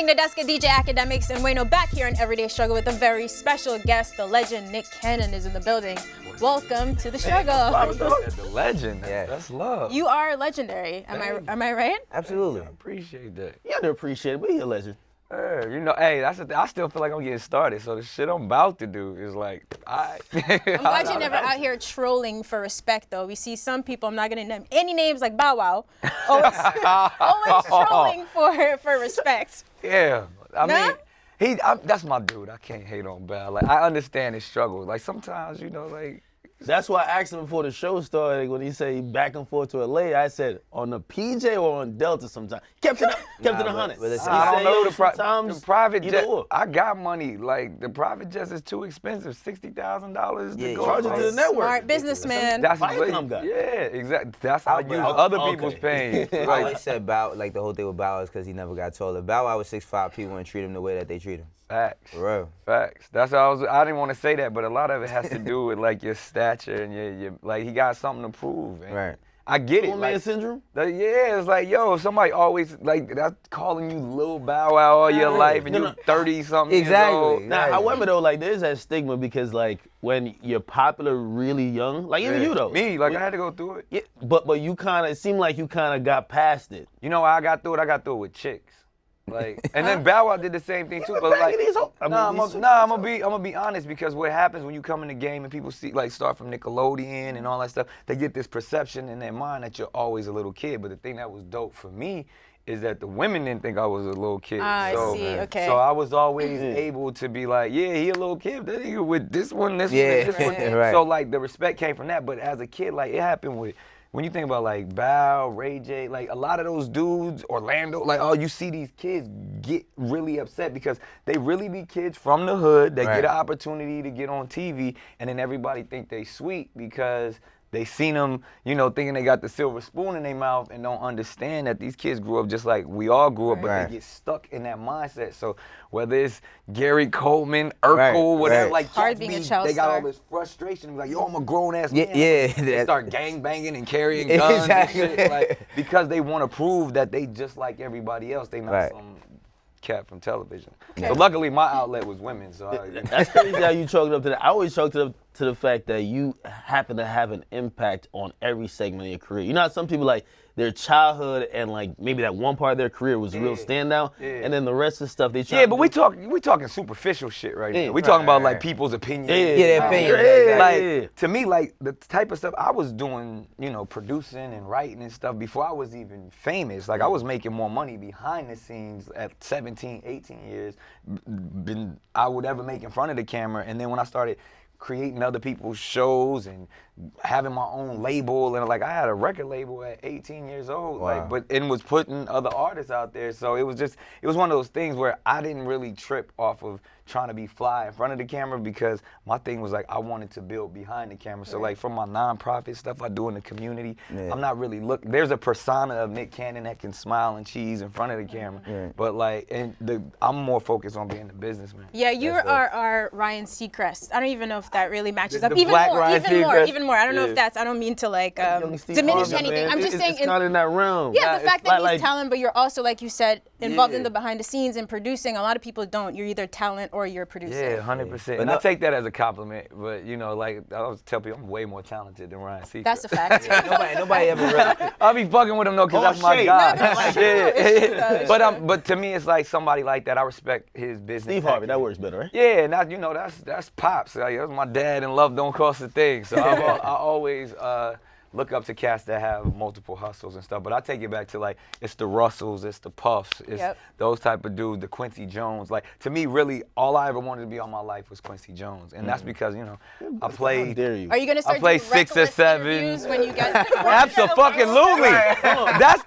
evening, Nadeska, DJ Akademiks, and Wayno back here in Everyday Struggle with a very special guest. The legend Nick Cannon is in the building. Welcome to the struggle. The legend, yeah, that's love. You are legendary. Am I right? Absolutely. I appreciate that. You underappreciate it, but you're a legend. You know, hey, that's the thing. I still feel like I'm getting started. So the shit I'm about to do is like, I'm glad you're never out here trolling for respect, though. We see some people, I'm not gonna name any names like Bow Wow, always trolling for respect. Yeah, I mean, that's my dude. I can't hate on Bow. Like, I understand his struggle. Like sometimes, you know, like. That's why I asked him before the show started when he said back and forth to LA. I said on the PJ or on Delta sometimes. Kept it 100. I don't know the private jet. I got money. Like the private jet is too expensive. $60,000 to go. Charge it to the network. Smart businessman. That's yeah, exactly. That's how I use other people's pain. I always said Bow, like the whole thing with Bow Wow is because he never got taller. Bow Wow was 6'5", people wouldn't treat him the way that they treat him. Facts. For real. Facts. That's how I didn't want to say that, but a lot of it has to do with like your stature and your like he got something to prove. And right. I get it. Old man syndrome? Yeah, it's like, yo, somebody always like that's calling you Lil Bow Wow all your life and you're 30-something years old. Now, however though, like there's that stigma because like when you're popular really young, like even you though. Me, like I had to go through it. Yeah, but you it seemed like you kind of got past it. You know how I got through it? I got through it with chicks. Like, and then Bow Wow did the same thing too, but like, I'm gonna be honest because what happens when you come in the game and people see like start from Nickelodeon and all that stuff, they get this perception in their mind that you're always a little kid. But the thing that was dope for me is that the women didn't think I was a little kid. I see, okay. So I was always able to be like, yeah, he a little kid, that nigga with this one, this one. Right. So like the respect came from that. But as a kid, like it happened with. When you think about like Bow, Ray J, like a lot of those dudes, Orlando, like you see these kids get really upset because they really be kids from the hood that get an opportunity to get on TV and then everybody think they sweet because they seen them, you know, thinking they got the silver spoon in their mouth and don't understand that these kids grew up just like we all grew up, but they get stuck in that mindset. So whether it's Gary Coleman, Urkel, whatever, like hard being a child they got star. all this frustration. Like, yo, I'm a grown ass man. They start gang banging and carrying guns and shit, like, because they want to prove that they just like everybody else. They not some cat from television. So luckily my outlet was women. So that's crazy how you chalked it up to that. I always chalked it up to the fact that you happen to have an impact on every segment of your career. You know how some people like their childhood and like maybe that one part of their career was a real standout, and then the rest of the stuff they try. Yeah, but we talking superficial shit right now. We talking about like people's opinions. Their opinions. Like to me, like the type of stuff I was doing, you know, producing and writing and stuff before I was even famous. Like I was making more money behind the scenes at 17, 18 years than I would ever make in front of the camera. And then when I started creating other people's shows and having my own label, and like I had a record label at 18 years old, and was putting other artists out there. So it was one of those things where I didn't really trip off of trying to be fly in front of the camera because my thing was like I wanted to build behind the camera. So like from my nonprofit stuff I do in the community, I'm not really there's a persona of Nick Cannon that can smile and cheese in front of the camera, but like I'm more focused on being the businessman. Yeah, you are our Ryan Seacrest. I don't even know if that really matches up. The black Ryan Seacrest. Even more. I don't know if that's. I don't mean to like diminish anything. Man. I'm just saying. It's not in that realm. Yeah, the fact that he's talent, but you're also, like you said, involved in the behind the scenes and producing. A lot of people don't. You're either talent or you're producing. Yeah, 100%. And I take that as a compliment. But you know, like I always tell people, I'm way more talented than Ryan Seacrest. That's a fact. Nobody ever really. I'll be fucking with him though, cause that's my guy. But to me, it's like somebody like that. I respect his business. Steve Harvey, that works better, right? Yeah, and that's pops. Like, that's my dad, and love don't cost a thing. So I always look up to cats that have multiple hustles and stuff. But I take it back to like it's the Russells, it's the Puffs, it's those type of dudes, the Quincy Jones. Like to me, really, all I ever wanted to be all my life was Quincy Jones, and that's because I played. How dare you? Are you gonna start doing 6 or 7 interviews when you get? Absolutely. That's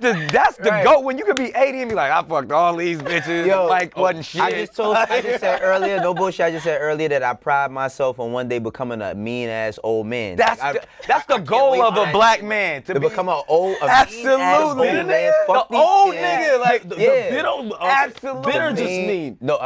the goat. When you could be 80 and be like, I fucked all these bitches. Yo, like wasn't shit. I just said earlier, no bullshit. I just said earlier that I pride myself on one day becoming a mean ass old man. That's the goal of a black man to become an old, absolutely man. The old nigga, like the bitter, absolutely. bitter just mean. No,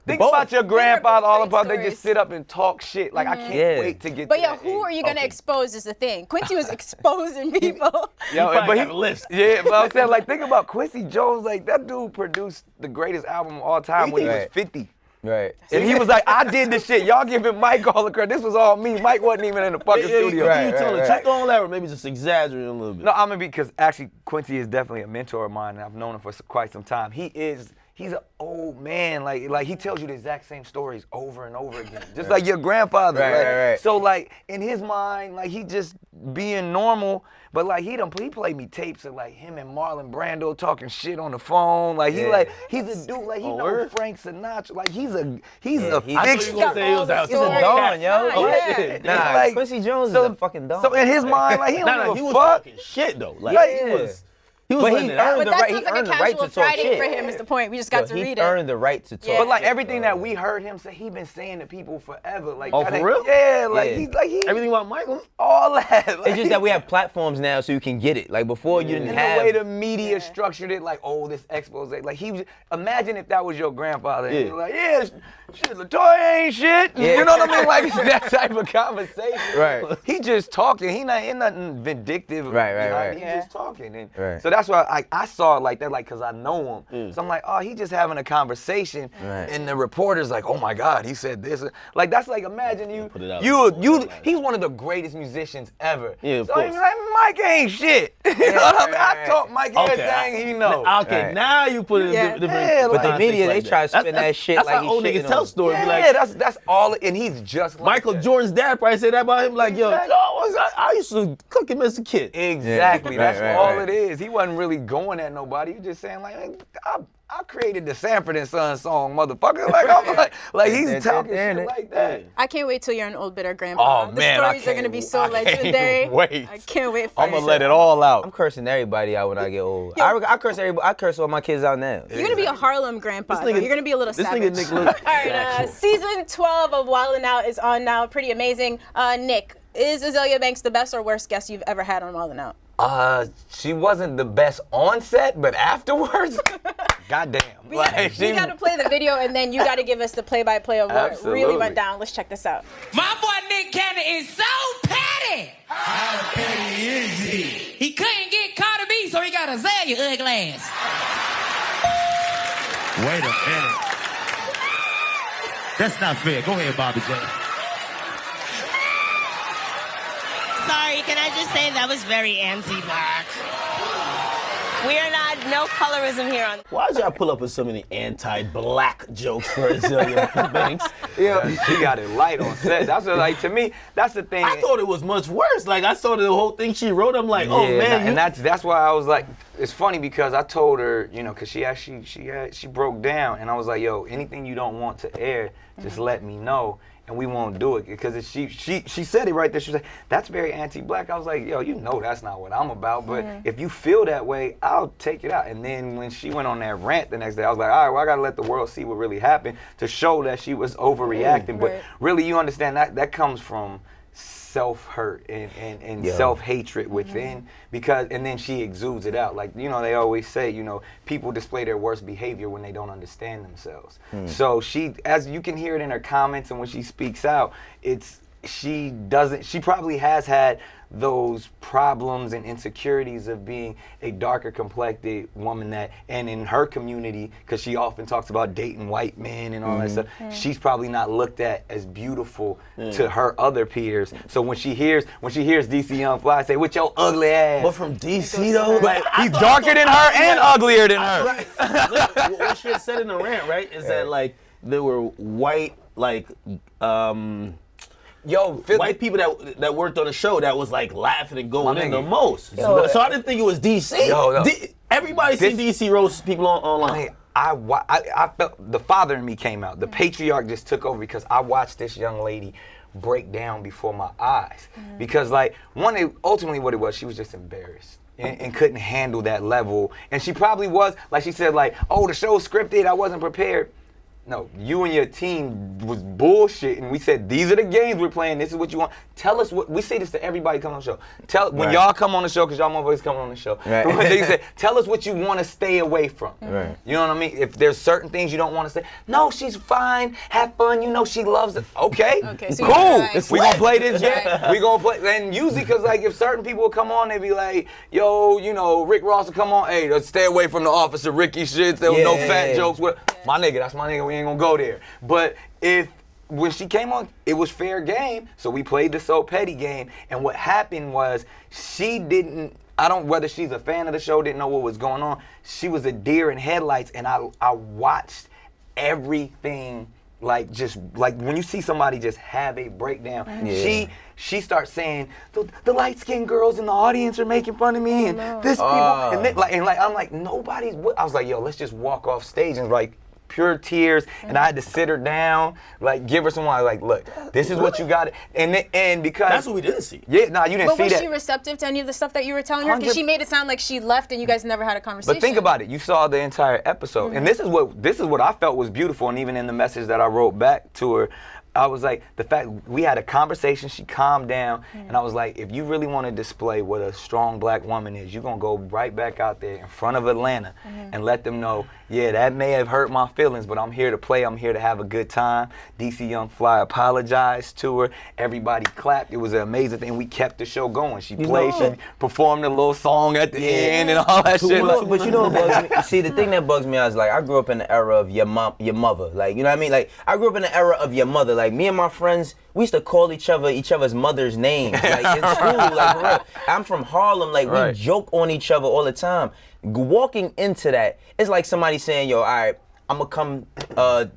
think about your grandfather. All about they stories. just sit up and talk shit. Like I can't wait to get. But to yeah, that who age. are you gonna expose is the thing. Quincy was exposing people. Yo, But he list. Yeah, but I'm saying, like, think about Quincy Jones. Like, that dude produced the greatest album of all time when he was 50. Right. And he was like, I did this shit. Y'all giving Mike all the credit. This was all me. Mike wasn't even in the fucking studio. Right, you telling the truth on that, or maybe just exaggerating a little bit. No, I'm gonna be, because actually Quincy is definitely a mentor of mine, and I've known him for quite some time. He's an old man. Like he tells you the exact same stories over and over again, just like your grandfather. Right. So like in his mind, like he just being normal, but like he played me tapes of like him and Marlon Brando talking shit on the phone. Like he's a dude. Like he knows Frank Sinatra. Like he's a fixture. He's a don, yo. Nah, like, Quincy Jones is a fucking don. So in his mind, like he don't give a was fuck. talking shit though. Like he was But letting he it out. earned But the that right. sounds He like a earned the right casual to talk Friday shit. for him is the point. We just got to He read it. earned the right to talk. Yeah. But like everything that we heard him say, he been saying to people forever. Like, Oh, for real? Yeah, like Yeah. he Everything about Michael. all that. Like, It's just that we have platforms now, so you can get it. Like before, you didn't and have. the way the media structured it, like, oh, this expose. Like he was. Imagine if that was your grandfather. And you were like, yeah, shit, LaToya ain't shit. Yeah. You know what I mean? Like it's that type of conversation. Right. He just talking. He not ain't nothing vindictive. Right. behind it. Yeah. He just talking. And Right. so that's why I saw it like that, like, cause I know him. So I'm like, oh, he just having a conversation, Right. and the reporter's like, oh my God, he said this. Like that's like, imagine Put it out. he's one of the greatest musicians ever. Yeah, of so course. he's like, Mike ain't shit. You know what I mean? I right. taught Mike everything he knows. Okay, Right. now you put it in Yeah. different. Yeah, But the like- media, they like try to spin that shit That's like how old he's niggas shitting tell on. stories. Be Yeah, like, that's all, and he's just like Michael that. Jordan's dad probably said that about him. Like, yo, Exactly. I used to cook him as a kid. Exactly. Yeah. That's Right, all right. it is. He wasn't really going at nobody. He was just saying like, I created the Sanford and Son song, motherfucker. Like I'm like he's talking shit like that. I can't wait till you're an old bitter grandpa. Oh man, the I stories are gonna be so can't legendary. Wait. I can't wait for I'm it. gonna let it all I'm out. cursing everybody out when I get old. I curse everybody. I curse all my kids out now. You're gonna be a Harlem grandpa. This nigga- though. You're gonna be a little This savage. nigga Nick Luke. All right, season 12 of Wild 'N Out is on now. Pretty amazing. Nick, is Azealia Banks the best or worst guest you've ever had on Wild 'N Out? She wasn't the best on set, but afterwards, goddamn. We gotta play the video and then you gotta give us the play-by-play of what really Absolutely. went down. Let's check this out. My boy Nick Cannon is so petty. How petty is he? He couldn't get Cardi B, so he got Azealia ugly ass. Wait a minute. That's not fair. Go ahead, Bobby J. Sorry, can I just say that was very anti-black? We are not, no colorism here on. Why'd y'all pull up with so many anti-black jokes for Azealia Banks? Yeah, she got it light on set. That's what, like, to me, that's the thing. I thought it was much worse. Like, I saw the whole thing she wrote. I'm like, oh Yeah, man. and that's why I was like, it's funny because I told her, you know, because she broke down, and I was like, yo, anything you don't want to air, just let me know, and we won't do it. Because she said it right there. She was like, that's very anti-black. I was like, yo, you know that's not what I'm about, but if you feel that way, I'll take it out. And then when she went on that rant the next day, I was like, all right, well, I gotta let the world see what really happened to show that she was overreacting. But Right. really, you understand that comes from self-hurt and self-hatred within, because, and then she exudes it out. Like, you know, they always say, you know, people display their worst behavior when they don't understand themselves. So she, as you can hear it in her comments and when she speaks out, she probably has had those problems and insecurities of being a darker complected woman and in her community, because she often talks about dating white men and all that stuff, she's probably not looked at as beautiful to her other peers. So when she hears DC Young Fly say, with your ugly ass. But from DC though, like He's darker than her and uglier than her. Right. Look, what she had said in the rant, right, is that like there were white, like white people that worked on the show that was like laughing and going in the most. So I didn't think it was DC. Everybody seen DC roast people online. I felt the father in me came out. The patriarch just took over because I watched this young lady break down before my eyes. Because like ultimately what it was, she was just embarrassed. And couldn't handle that level. And she probably was, like she said, like, oh, the show's scripted, I wasn't prepared. No, you and your team was bullshit, and we said, these are the games we're playing, this is what you want. Tell us what, we say this to everybody coming on the show. When y'all come on the show, because y'all motherfuckers coming on the show, they say, tell us what you want to stay away from. Right. You know what I mean? If there's certain things you don't want to say, no, she's fine, have fun, you know she loves it. Okay, so cool. you're We gonna play this game. We gonna play, and usually, because like if certain people will come on, they be like, yo, you know, Rick Ross will come on, hey, let's stay away from the Officer Ricky shit, there was no fat jokes with my nigga, that's my nigga, we ain't gonna go there. But when she came on, it was fair game, so we played the So Petty game, and what happened was she didn't, whether she's a fan of the show, didn't know what was going on, she was a deer in headlights, and I watched everything, like when you see somebody just have a breakdown, she starts saying, the light-skinned girls in the audience are making fun of me, and this people, and I'm like, nobody's, I was like, yo, let's just walk off stage, and like, pure tears, and I had to sit her down, like give her someone, like, look, this is what you got, and because that's what we didn't see. Yeah, nah, you didn't see that. But was she receptive to any of the stuff that you were telling her? Because she made it sound like she left and you guys never had a conversation. But think about it, you saw the entire episode, and this is what I felt was beautiful, and even in the message that I wrote back to her, I was like, the fact we had a conversation, she calmed down, and I was like, if you really want to display what a strong black woman is, you're going to go right back out there in front of Atlanta and let them know, yeah, that may have hurt my feelings, but I'm here to play, I'm here to have a good time. DC Young Fly apologized to her, everybody clapped, it was an amazing thing, we kept the show going. She played, she performed a little song at the end and all that shit. But you know what bugs me? See, the thing that bugs me is like, I grew up in the era of your mother, like, you know what I mean? Like, I grew up in the era of your mother, like me and my friends, we used to call each other's mother's names, like in school, like for real. I'm from Harlem, like we joke on each other all the time. Walking into that, it's like somebody saying, yo, all right, I'm gonna come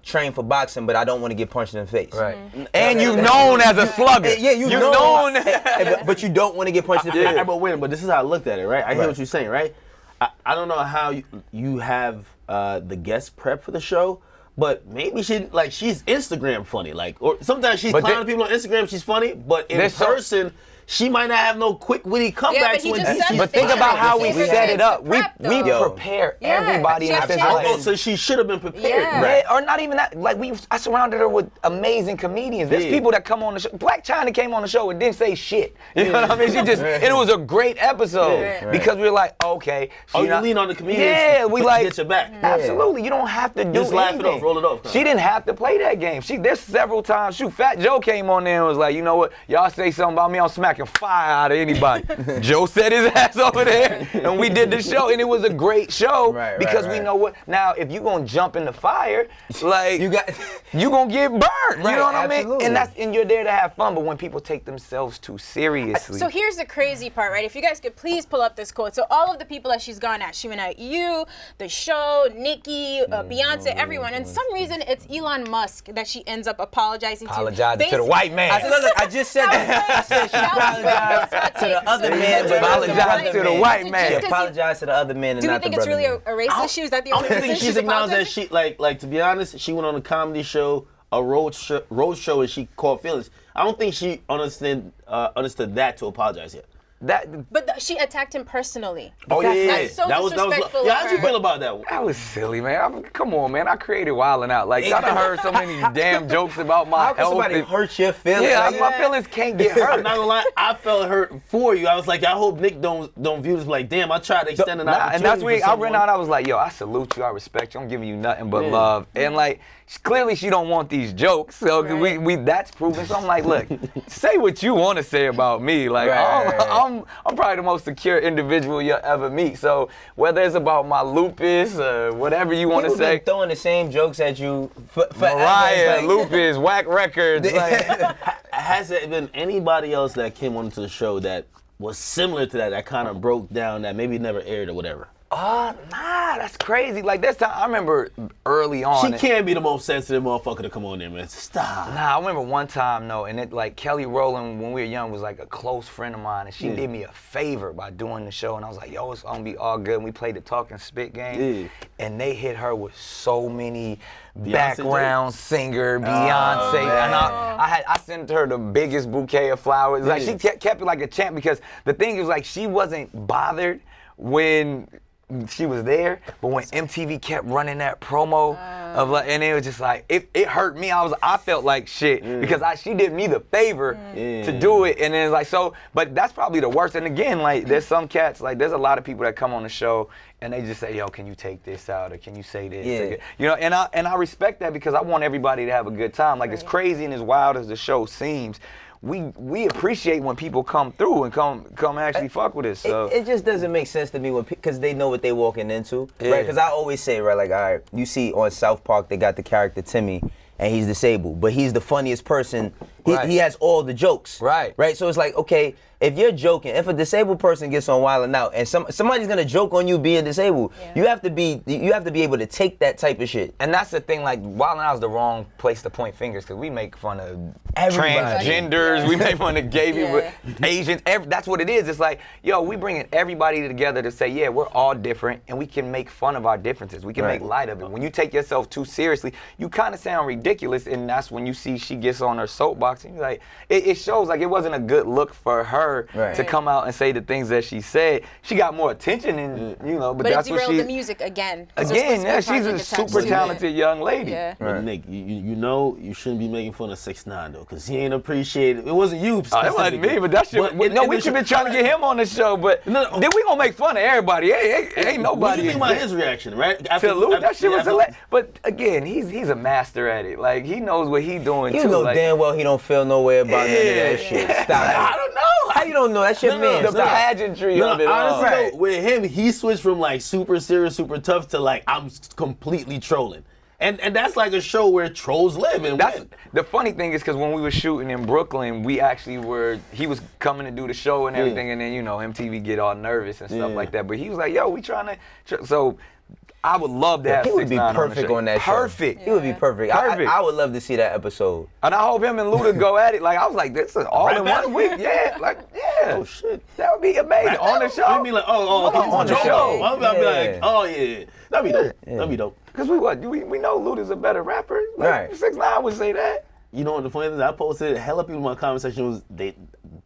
train for boxing, but I don't want to get punched in the face. Right. And you known as a slugger. Yeah, you known. But you don't want to get punched in the face. But this is how I looked at it, right? I hear what you're saying, right? I don't know how you have the guest prep for the show, but maybe she's Instagram funny, like, or sometimes she's clowning people on Instagram, she's funny, but in person, she might not have no quick witty comebacks when DC. But think about how we set it up. We prepare everybody in the sense like, so she should have been prepared. Yeah, or not even that. Like I surrounded her with amazing comedians. There's people that come on the show. Black China came on the show and didn't say shit. You know what I mean? She just, and it was a great episode because we were like, okay. You lean on the comedians. Yeah, we like get your back. Absolutely, you don't have to do just laugh it off, roll it off. She didn't have to play that game. There's several times. Fat Joe came on there and was like, you know what? Y'all say something about me, I'll smack fire out of anybody. Joe set his ass over there and we did the show and it was a great show because we know what, now if you gonna jump in the fire, like you gonna get burned, you know what I mean? And you're there to have fun, but when people take themselves too seriously. So here's the crazy part, right? If you guys could please pull up this quote. So all of the people that she's gone at, she went at you, the show, Nicki, Beyonce, everyone, and some reason it's Elon Musk that she ends up apologizing to the white man. I just said that. I said she apologized to the other man, but apologize to the white man. She apologized to the other man and not the brother. Do you think it's really a race issue? Is that the only reason? I don't think she's she's acknowledged that she, like to be honest, she went on a comedy show, a road show, and she caught feelings. I don't think she understood that to apologize yet. But she attacked him personally. Oh yeah, that's so disrespectful. How'd you feel about that? That was silly, man. Come on, man. I created Wildin' Out. Like, I done heard so many damn jokes about my health. How can somebody hurt your feelings? Yeah, my feelings can't get hurt. I'm not gonna lie, I felt hurt for you. I was like, I hope Nick don't view this like, damn, I tried to extend an opportunity. And that's where I ran out. I was like, yo, I salute you, I respect you. I'm giving you nothing but love. And like, clearly she don't want these jokes. So we that's proven. So I'm like, look, say what you want to say about me. Like, I'm probably the most secure individual you'll ever meet. So whether it's about my lupus or whatever you want to say. Been throwing the same jokes at you Mariah, lupus, whack records. Has there been anybody else that came onto the show that was similar to that kind of broke down, that maybe never aired or whatever? Nah, that's crazy. Like, this time, I remember early on. She can't be the most sensitive motherfucker to come on there, man. Stop. Nah, I remember one time, and it, like, Kelly Rowland, when we were young, was like a close friend of mine, and she did me a favor by doing the show, and I was like, yo, it's gonna be all good. And we played the Talk and Spit game, and they hit her with so many background singer, Beyonce, and I sent her the biggest bouquet of flowers. Like, she kept it like a champ, because the thing is, like, she wasn't bothered when she was there, but when MTV kept running that promo of like, and it was just like, it hurt me. I felt like shit because she did me the favor to do it, and then it's like, so, but that's probably the worst. And again, like, there's some cats, like, there's a lot of people that come on the show and they just say, yo, can you take this out, or can you say this? Yeah. You know, and I respect that because I want everybody to have a good time. Like, as crazy and as wild as the show seems, we appreciate when people come through and come actually fuck with us. So it just doesn't make sense to me because they know what they walking into, right? Because I always say, right, like, all right, you see on South Park they got the character Timmy, and he's disabled, but he's the funniest person. He has all the jokes, right? So it's like, okay, if you're joking, if a disabled person gets on Wild 'N Out and somebody's gonna joke on you being disabled, you have to be able to take that type of shit. And that's the thing, like, Wild 'N Out is the wrong place to point fingers because we make fun of everybody. Transgenders, we make fun of gay people, Asians. That's what it is. It's like, yo, we bringing everybody together to say, yeah, we're all different, and we can make fun of our differences. We can make light of it. When you take yourself too seriously, you kind of sound ridiculous, and that's when you see she gets on her soapbox, and you're like, it shows like it wasn't a good look for her to come out and say the things that she said. She got more attention, and you know, but that's it what derailed the music again. Yeah, she's a super talented young lady. But Nick, you know you shouldn't be making fun of 6ix9ine though, because he ain't appreciated. It wasn't you. It wasn't me, but that shit. We should been trying to get him on the show, but then we gonna make fun of everybody. Ain't nobody. What do you think about his reaction, right? To Lou, that shit was hilarious. But again, he's a master at it. Like, he knows what he's doing too. You know like, damn well he don't feel no way about none of that shit. Stop it. I don't know. How you don't know? That shit, man. The pageantry of it all. Honestly, though, with him, he switched from like super serious, super tough to like I'm completely trolling. And that's like a show where trolls live and win. The funny thing is because when we were shooting in Brooklyn, we actually he was coming to do the show and everything, and then, you know, MTV get all nervous and stuff like that. But he was like, yo, we trying to, so I would love to have 6ix9ine on the show. He would be perfect on that show. Perfect. He would be perfect. I would love to see that episode. And I hope him and Luda go at it. Like, I was like, this is all in 1 week. Yeah, like, yeah. Oh, shit. That would be amazing. On the show. I mean, like, on the show. I'll be like, oh, yeah. That'd be dope. That'd be dope. Because we know Luda's a better rapper. Like, 6ix9ine would say that. You know what the funny thing is? I posted hella people in my comment section was they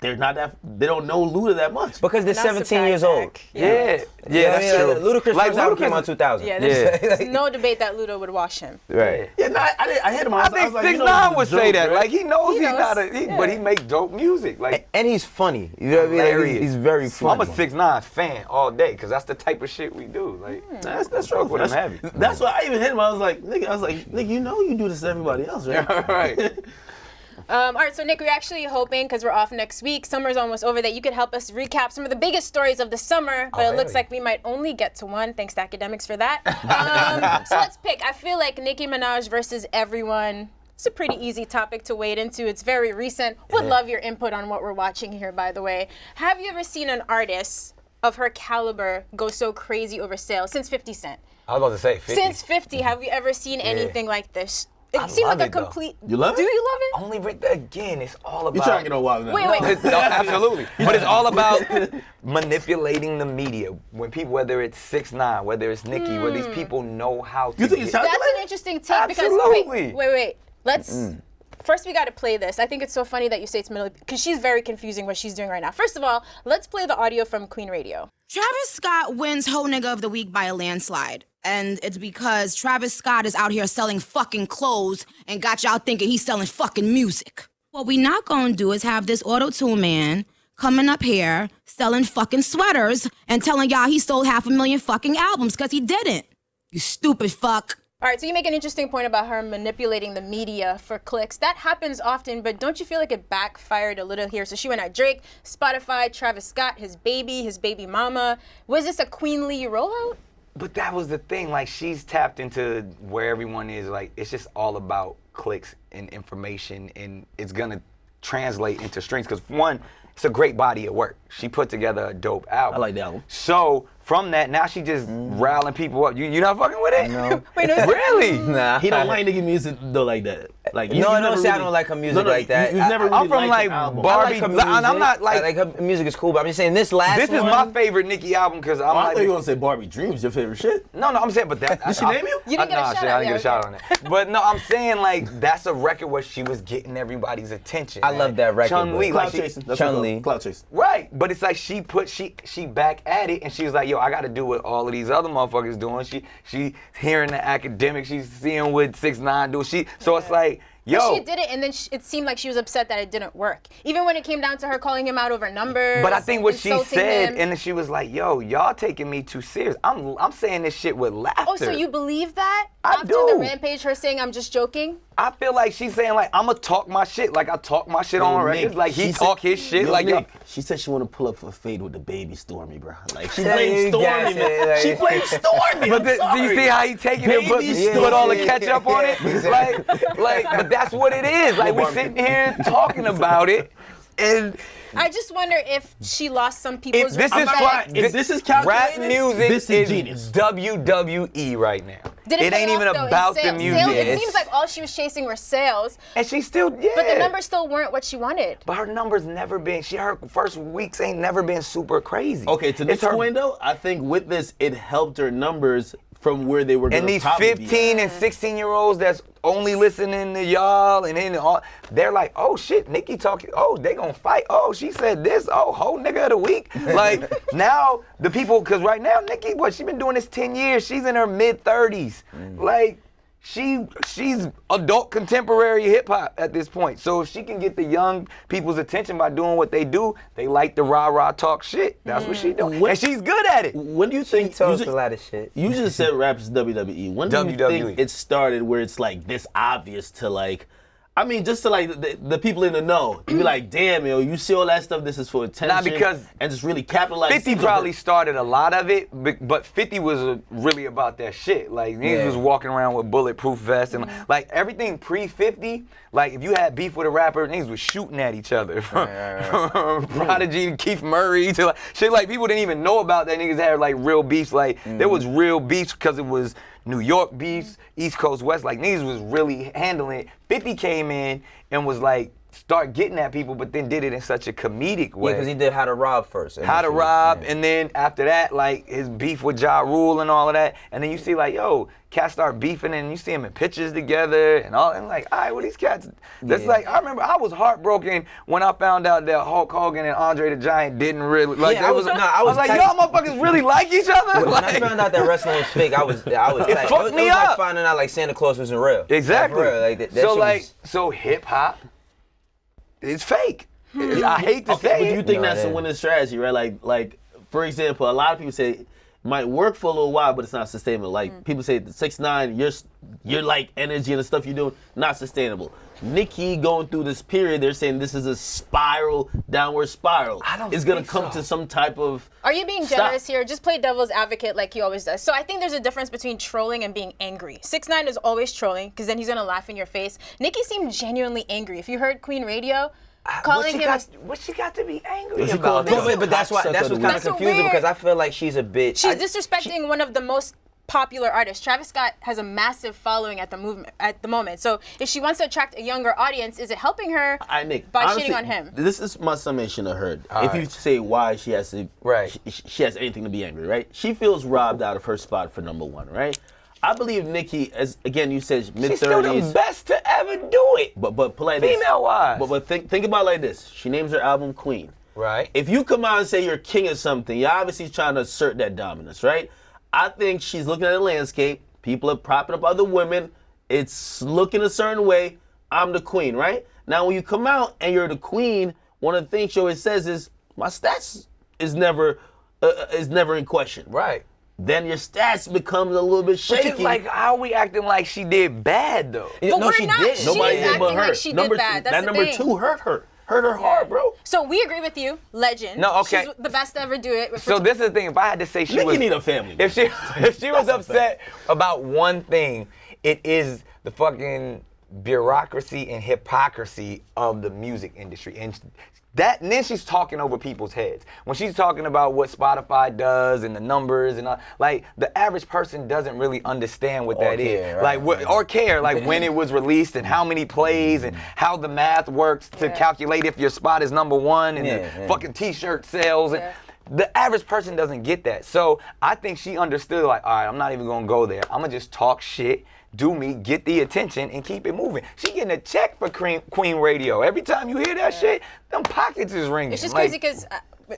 don't know Luda that much. Because they're 17 years old. Yeah, that's true. Ludacris first album came out in 2000. Yeah, there's no debate that Luda would wash him. Right. Yeah, no, I hit him. I think 6ix9ine would say that. Right? Like, he knows he's not but he makes dope music. Like, and he's funny. You know what I mean? He's very funny. I'm a 6ix9ine fan all day because that's the type of shit we do. Like, that's true. With him heavy. That's why I even hit him. I was like, nigga, you know you do this to everybody else, right? Right. All right, so Nick, we're actually hoping, because we're off next week, summer's almost over, that you could help us recap some of the biggest stories of the summer, but it looks like we might only get to one. Thanks to Akademiks for that. So let's pick. I feel like Nicki Minaj versus everyone. It's a pretty easy topic to wade into. It's very recent. Would love your input on what we're watching here, by the way. Have you ever seen an artist of her caliber go so crazy over sales since 50 Cent? I was about to say 50. Since 50, have you ever seen anything like this? It seemed like a complete. You love it? Do you love it? Only again, it's all about. You trying to get on Wild 'N Out? Wait. No, absolutely. But it's all about manipulating the media. When people, whether it's 6ix9ine, whether it's Nicki, where these people know how to. You think it's That's an interesting take Absolutely. because wait. Let's first we got to play this. I think it's so funny that you say it's because she's very confusing what she's doing right now. First of all, let's play the audio from Queen Radio. Travis Scott wins Hoe Nigga of the Week by a landslide. And it's because Travis Scott is out here selling fucking clothes and got y'all thinking he's selling fucking music. What we not gonna do is have this auto-tune man coming up here selling fucking sweaters and telling y'all he sold 500,000 fucking albums, because he didn't. You stupid fuck. All right, so you make an interesting point about her manipulating the media for clicks. That happens often, but don't you feel like it backfired a little here? So she went at Drake, Spotify, Travis Scott, his baby mama. Was this a queenly rollout? But that was the thing. Like, she's tapped into where everyone is. Like, it's just all about clicks and information, and it's gonna translate into streams. Because one, it's a great body of work. She put together a dope album. I like that one. So from that, now she just riling people up. You not fucking with it? No. Wait, no, Really? Nah. He don't like nigga music though like that. Like No, I don't say I don't like her music like that. You've never really I'm from liked like her album. I Barbie. like her music. And I'm not like her music is cool, but I'm just saying this last this is one. my favorite Nicki album because I'm I like thought you were gonna say Barbie Dreams, your favorite shit. no, I'm saying, but that Did she name you? You didn't get a nah, shout shit, out. I didn't get a shout out on that. But no, I'm saying like that's a record where she was getting everybody's attention. I love that record, Chun-Li, bro. like Cloud she, chasing. That's Chun-Li. what it's called. Cloud chasing. right, but it's like she back at it and she was like, yo, I got to do what all of these other motherfuckers doing. She hearing the Akademiks, she's seeing what 6ix9ine do. So it's like. Yo. She did it, and then it seemed like she was upset that it didn't work. Even when it came down to her calling him out over numbers. But I think what she insulting said, him. and then she was like, "Yo, y'all taking me too serious. I'm saying this shit with laughter." Oh, so you believe that? I After do. the rampage, her saying, I'm just joking? I feel like she's saying like, "I'ma talk my shit like I talk my shit on Nick, records, like he she talk said- his shit Yo, like yo." Nick, she said she want to pull up for Fade with the baby Stormy, bro. Like she Yeah, played you Stormy, got man. it, like- She played Stormy. But I'm do you sorry. see how he taking it, put Baby all the Stormy. ketchup on it? Like, but that's what it is. Like we sitting here talking about it, and I just wonder if she lost some people's if this is respect. fun, If this is rap calculated, music this is genius. WWE right now. Did It pay ain't off, even though, in about the sales? music. It seems like all she was chasing were sales, And she still, yeah. but the numbers still weren't what she wanted. But her numbers never been. Her first weeks ain't never been super crazy. Okay, to It's this point though, I think with this, it helped her numbers from where they were going And to these probably 15 and 16-year-olds that's only listening to y'all, and then all, they're like, oh shit, Nicki talking. Oh, they gonna fight. Oh, she said this. Oh, whole nigga of the week. Like now the people, because right now Nicki, she been doing this 10 years. She's in her mid 30s. Like. She's adult contemporary hip hop at this point. So if she can get the young people's attention by doing what they do, they like the rah-rah talk shit. That's what she doing. And she's good at it. When do you She think talks a lot of shit. You just said rap is WWE. When do you WWE. think it started where it's like this obvious to like, I mean, just to like the people in the know, you be like, damn, yo, you see all that stuff, this is for attention. because and just really capitalize. 50 probably started a lot of it, but 50 was really about that shit. Like, niggas was walking around with bulletproof vests and like everything pre-50, like if you had beef with a rapper, niggas was shooting at each other. From Prodigy to Keith Murray to like, shit like people didn't even know about that. Niggas had like real beefs. Like there was real beefs because it was New York beefs, East Coast, West. Like niggas was really handling it. 50 came in and was like, start getting at people, but then did it in such a comedic way. Yeah, because he did How to Rob first. How to Rob, and then after that, like his beef with Ja Rule and all of that, and then you see like, yo, cats start beefing, and you see them in pictures together and all, and like, all right, what these cats? That's like, I remember I was heartbroken when I found out that Hulk Hogan and Andre the Giant didn't really like. Yeah, I was like, tight. y'all motherfuckers really like each other. When I Like, found out that wrestling was fake, I was tight. fucked me it was up. like finding out like Santa Claus wasn't real. exactly. Like, for real, like, that so shit like, was- so hip hop, it's fake. I hate to Okay, say but it. do you think No, that's it a ain't. winning strategy, right? Like for example, a lot of people say it might work for a little while, but it's not sustainable. Like people say, 6ix9ine, your like energy and the stuff you're doing, not sustainable. Nicki going through this period, they're saying this is a spiral, downward spiral. I don't It's gonna think come so. to some type of. Are you being Stop. generous here? Just play devil's advocate like he always does. So I think there's a difference between trolling and being angry. 6ix9ine is always trolling because then he's gonna laugh in your face. Nicki seemed genuinely angry. If you heard Queen Radio, calling him. What she got to be angry She about? called him But that's what's kind of That's so confusing weird. because I feel like she's a bitch. She's disrespecting one of the most popular artists. Travis Scott has a massive following at the moment. So if she wants to attract a younger audience, is it helping her Nick, by honestly, shitting on him? This is my summation of her. All If right. you say why she has to, Right. she has anything to be angry, right? She feels robbed out of her spot for number one, right? I believe Nicki, as again you said, mid She's still the 30s. best to ever do it. But play this. Female-wise. But think about it like this. She names her album Queen. Right. If you come out and say you're king of something, you're obviously trying to assert that dominance, right? I think she's looking at the landscape. People are propping up other women. It's looking a certain way. I'm the queen, right? Now, when you come out and you're the queen, one of the things she always says is, my stats is never in question. Right. Then your stats becomes a little bit But shaky. just like, how are we acting like she did bad though? But no, we're she not. didn't. She's Nobody did acting but her. like she did bad. That's that the number thing. 2 hurt her. Hurt her hard, bro. So we agree with you, legend. No, okay. She's the best to ever do it. So this is the thing. If I had to say she Nicki was, need a family. if she was upset about one thing, it is the fucking bureaucracy and hypocrisy of the music industry. And then she's talking over people's heads. When she's talking about what Spotify does and the numbers and like the average person doesn't really understand what that is. Right? Like when it was released and how many plays and how the math works to calculate if your spot is number one and the fucking t-shirt sales. And the average person doesn't get that. So I think she understood, like, all right, I'm not even gonna go there. I'm gonna just talk shit, do me, get the attention, and keep it moving. She getting a check for Queen Radio. Every time you hear that shit, them pockets is ringing. It's just crazy because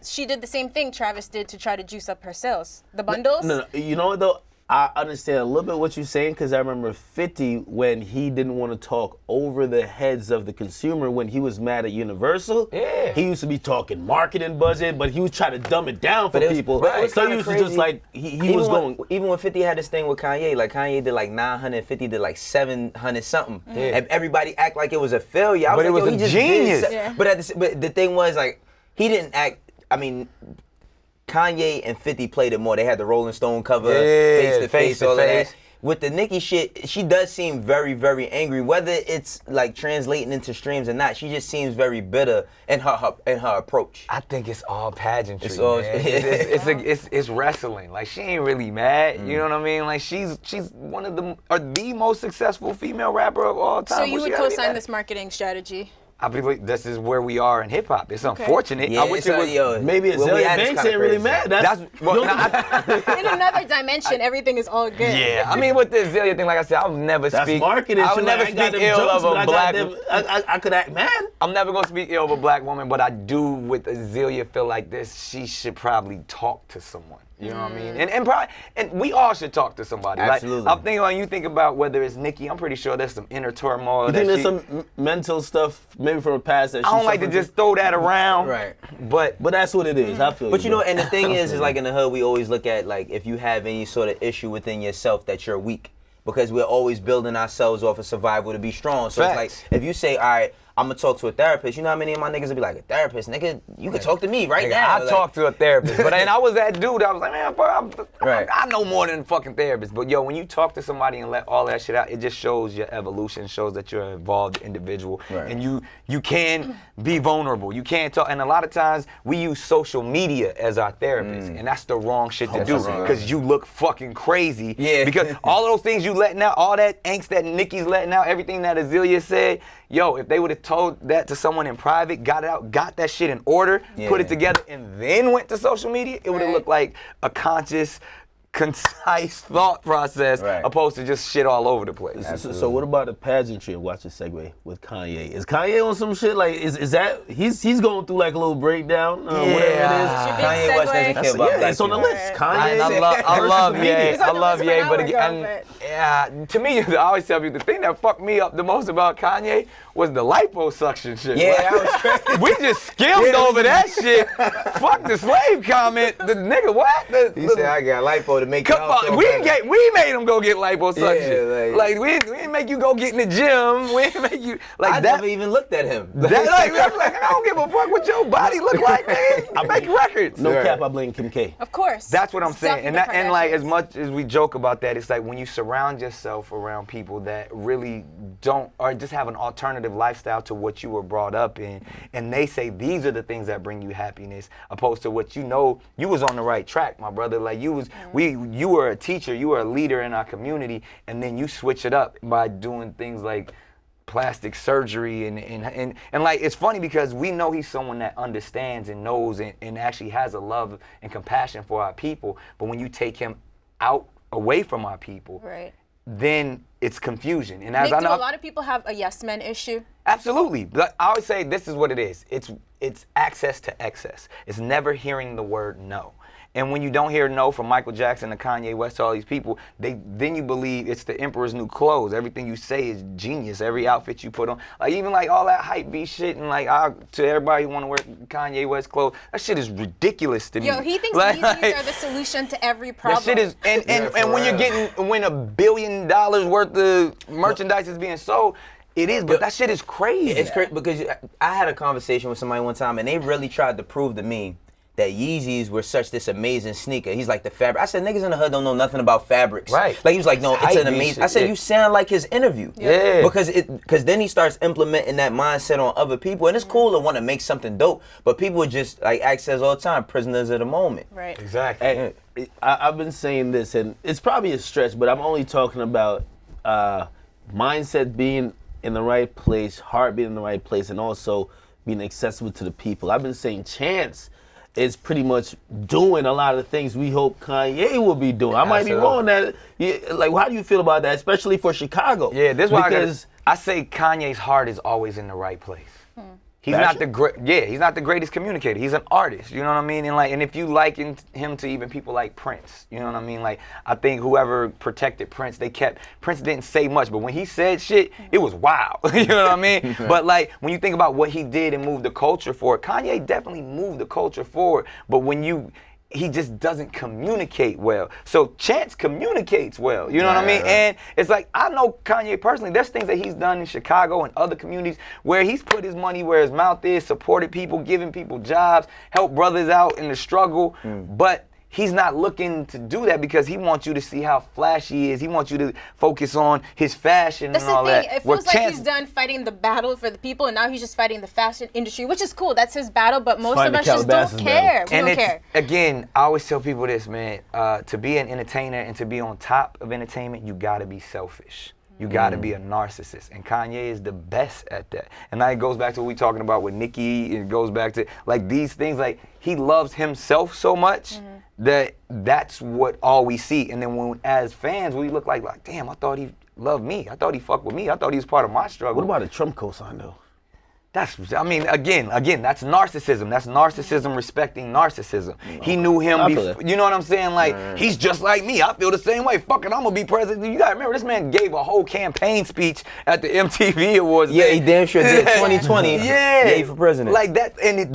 she did the same thing Travis did to try to juice up her sales. The bundles. No, you know what though? I understand a little bit what you're saying because I remember 50 when he didn't want to talk over the heads of the consumer when he was mad at Universal. Yeah. He used to be talking marketing budget, but he was trying to dumb it down for people. So he used to just like, he was going. Even when 50 had this thing with Kanye, like Kanye did like 900, 50 did like 700 something. Yeah. And everybody act like it was a failure. But it was a genius. But the thing was like, he didn't act, I mean, Kanye and 50 played it more. They had the Rolling Stone cover, face to face, all of that. With the Nicki shit, she does seem very, very angry. Whether it's like translating into streams or not, she just seems very bitter in her approach. I think it's all pageantry. It's wrestling. Like she ain't really mad. You know what I mean? Like she's one of the most successful female rapper of all time. So you would co-sign this marketing strategy? I believe this is where we are in hip hop. It's unfortunate. Yeah, I wish it was. Maybe Azealia Banks ain't really mad. In another dimension, everything is all good. Yeah, I mean with the Azealia thing, like I said, I would never speak. Marketing. I would never speak ill of a black. I could act mad. I'm never gonna speak ill of a black woman, but I do with Azealia feel like this. She should probably talk to someone. You know what I mean? And we all should talk to somebody. Absolutely. Like, I'm thinking when you think about whether it's Nicki, I'm pretty sure there's some inner turmoil. You think there's some mental stuff maybe from the past that I don't like to just throw that around. Right. But that's what it is. I feel. But you know, and the thing is like in the hood, we always look at like if you have any sort of issue within yourself that you're weak, because we're always building ourselves off of survival to be strong. So it's like if you say, all right, I'm gonna talk to a therapist. You know how many of my niggas would be like, a therapist, nigga? You could talk to me right now. I talk to a therapist, but then I was that dude. I was like, man, I know more than a fucking therapist. But yo, when you talk to somebody and let all that shit out, it just shows your evolution, shows that you're an evolved individual, and you can be vulnerable. You can't talk, and a lot of times we use social media as our therapist, and that's the wrong shit to do because you look fucking crazy. Yeah. Because all of those things you letting out, all that angst that Nicki's letting out, everything that Azealia said. Yo, if they would have told that to someone in private, got it out, got that shit in order, put it together, and then went to social media, it would have looked like a conscious, concise thought process opposed to just shit all over the place. So what about the pageantry? Watch the segue with Kanye. Is Kanye on some shit? Like, is that he's going through like a little breakdown? Whatever it is. Kanye West doesn't care about that. It's on the list. Kanye. I love Ye. I love Ye, but again, to me, I always tell you the thing that fucked me up the most about Kanye was the liposuction shit. Yeah, that was crazy. We just skimmed over that shit. Fuck the slave comment. The nigga, what? He said I got lipo to make we made him go get liposuction. Like we didn't make you go get in the gym. We didn't make you like I that. Never even looked at him. I'm like, I don't give a fuck what your body look like, man. I make records. No cap, I blame Kim K. Of course. That's what I'm saying. And like as much as we joke about that, it's like when you surround yourself around people that really don't or just have an alternative lifestyle to what you were brought up in, and they say these are the things that bring you happiness, opposed to what you know you was on the right track, my brother. Like you were a teacher, you were a leader in our community, and then you switch it up by doing things like plastic surgery and like it's funny because we know he's someone that understands and knows and actually has a love and compassion for our people, but when you take him out away from our people, then it's confusion. And Nick, do a lot of people have a yes men issue? Absolutely. But I always say this is what it is. It's access to excess. It's never hearing the word no. And when you don't hear no from Michael Jackson to Kanye West to all these people, then you believe it's the emperor's new clothes. Everything you say is genius. Every outfit you put on, like even like all that hype beat shit, and like to everybody who want to wear Kanye West clothes, that shit is ridiculous to me. Yo, he thinks Yeezys are the solution to every problem. That shit is, and when you're when $1 billion worth of merchandise is being sold. It is, but that shit is crazy. It's crazy because I had a conversation with somebody one time, and they really tried to prove to me that Yeezys were such this amazing sneaker. He's like, the fabric. I said, niggas in the hood don't know nothing about fabrics. Right. Like, he was like, no, it's an amazing. shit, I said, yeah. you sound like his interview. Yeah. Because then he starts implementing that mindset on other people. And it's cool to want to make something dope, but people are just, like Axe says all the time, prisoners of the moment. Right. Exactly. Hey, I've been saying this, and it's probably a stretch, but I'm only talking about mindset being in the right place, heart being in the right place, and also being accessible to the people. I've been saying Chance is pretty much doing a lot of the things we hope Kanye will be doing. I might be wrong that. Yeah, like, how do you feel about that, especially for Chicago? Yeah, this is why because I say Kanye's heart is always in the right place. He's not the he's not the greatest communicator. He's an artist, you know what I mean? And if you liken him to even people like Prince, you know what I mean? Like, I think whoever protected Prince, Prince didn't say much, but when he said shit, it was wild. You know what I mean? But like, when you think about what he did and moved the culture forward, Kanye definitely moved the culture forward. But he just doesn't communicate well. So Chance communicates well, you know what I mean? And it's like, I know Kanye personally, there's things that he's done in Chicago and other communities where he's put his money where his mouth is, supported people, giving people jobs, helped brothers out in the struggle, but he's not looking to do that because he wants you to see how flashy he is. He wants you to focus on his fashion and all that. It feels like he's done fighting the battle for the people, and now he's just fighting the fashion industry, which is cool. That's his battle, but most of us just don't care. We don't care. Again, I always tell people this, man. To be an entertainer and to be on top of entertainment, you gotta be selfish. You gotta be a narcissist, and Kanye is the best at that. And now it goes back to what we talking about with Nicki. It goes back to like these things. Like, he loves himself so much that's what all we see. And then when, as fans, we look like damn, I thought he loved me. I thought he fucked with me. I thought he was part of my struggle. what about a Trump cosign though? I mean, again, that's narcissism. That's narcissism respecting narcissism. He knew him before. You know what I'm saying? Like, he's just like me. I feel the same way. Fuck it, I'm gonna be president. You gotta remember, this man gave a whole campaign speech at the MTV Awards. Yeah, he damn sure did. 2020. Yeah, for president. Like that, and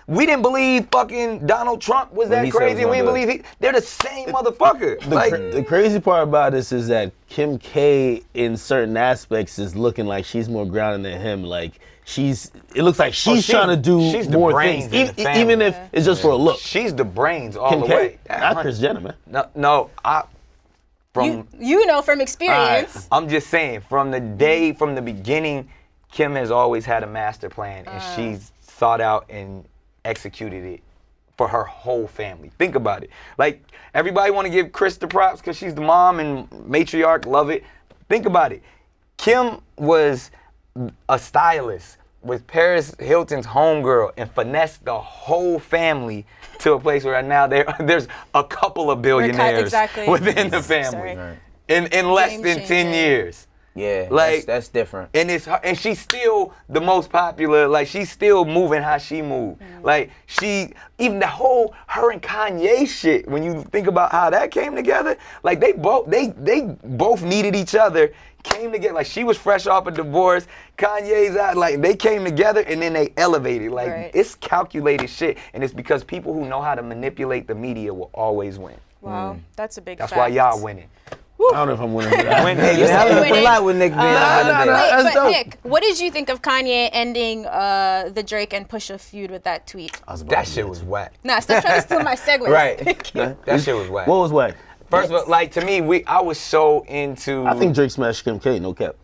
we didn't believe fucking Donald Trump was that crazy. We didn't believe they're the same motherfucker. The crazy part about this is that Kim K, in certain aspects, is looking like she's more grounded than him. Like, it looks like she's trying to do more things, even if it's just for a look. She's the brains all Kim the K, way. not Kris Jenner, man. No, you know from experience. I'm just saying, from the beginning, Kim has always had a master plan, and she's thought out and executed it for her whole family. Think about it. Like, everybody want to give Kris the props because she's the mom and matriarch, love it. Think about it. Kim was a stylist with Paris Hilton's homegirl and finessed the whole family to a place where now there's a couple of billionaires within the family in less than 10 years. Yeah, like that's different. And she's still the most popular. Like, she's still moving how she moved. Like, even the whole her and Kanye shit. When you think about how that came together, like they both needed each other. Came together. Like, she was fresh off a divorce. Kanye's out. Like, they came together and then they elevated. Like, it's calculated shit, and it's because people who know how to manipulate the media will always win. Wow, that's a big fact. That's why y'all winning. I don't know if I'm winning for that. Hey, you're having a lot with Nick being but Nick, what did you think of Kanye ending the Drake and Pusha feud with that tweet? That shit was whack. Nah, stop trying to steal my segue. Right. That shit was whack. What was whack? First of all, like, to me, I was so into. I think Drake smashed Kim K, no cap.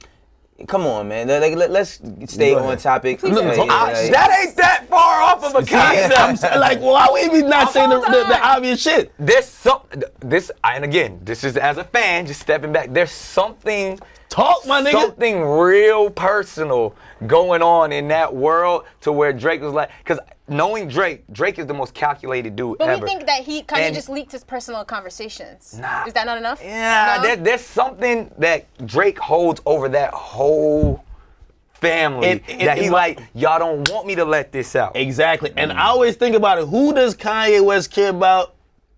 Come on, man. Let's stay on topic. That ain't that far off of a concept. Like, why would we not say the obvious shit? And again, this is as a fan, just stepping back. There's something. Talk, my nigga. Something real personal going on in that world to where Drake was like, because knowing Drake is the most calculated dude ever. But we think that Kanye just leaked his personal conversations. Nah. Is that not enough? Yeah, no? there's something that Drake holds over that whole family that he like, y'all don't want me to let this out. Exactly. And I always think about it, who does Kanye West care about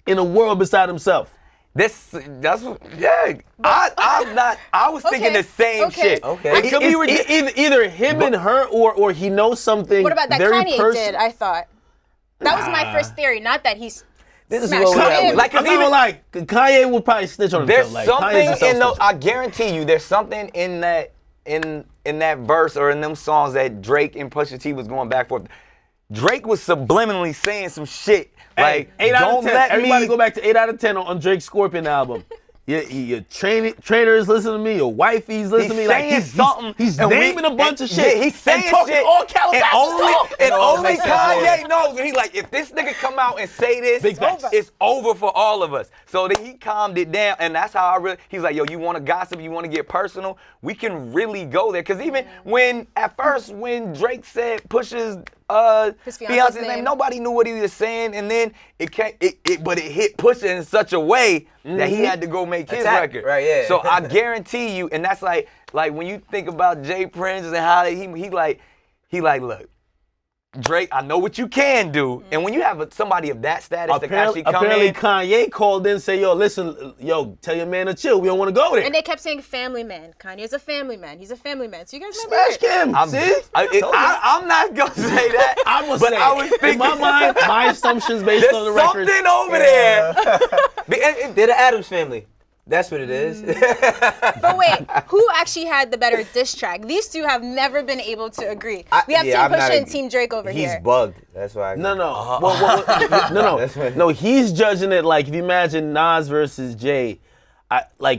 in the world beside himself? I was thinking the same shit. Okay. It could be either him and her, or he knows something. What about that very Kanye did, I thought. That was my first theory, not that he's This is smashed what we him. have. Like, I'm not gonna lie, Kanye would probably snitch on himself. there's Like, something in those. I guarantee you, there's something in that verse or in them songs that Drake and Pusha T was going back and forth. Drake was subliminally saying some shit. Like, 8 out of don't 10. let Everybody me go back to 8 out of 10 on Drake's Scorpion album. Your trainers listen to me. Your wifey's listen to me. Like he's naming a bunch of shit. He's saying and talking shit, all Calabasas talk. And only Kanye knows. And he's like, if this nigga come out and say this, it's over for all of us. So then he calmed it down, and that's how he's like, yo, you want to gossip, you want to get personal, we can really go there. Because even when Drake said Pusha's fiance's name, nobody knew what he was saying, and then it hit Pusha in such a way that he had to go make his record. Right, yeah. So I guarantee you, and that's like when you think about Jay Prince and how he like, look, Drake, I know what you can do, and when you have somebody of that status that actually come apparently in. Kanye called in and said, yo, listen, tell your man to chill. We don't want to go there. And they kept saying family man. Kanye's a family man. He's a family man. So you guys smash him. I'm not going to say that. I'm going to but say I was thinking, in my mind, my assumptions based on the record. There's something over there. They're the Addams family. That's what it is. But wait, who actually had the better diss track? These two have never been able to agree. We have Team Pusha and Team Drake over here. He's bugged. That's why. No. He's judging it like if you imagine Nas versus Jay.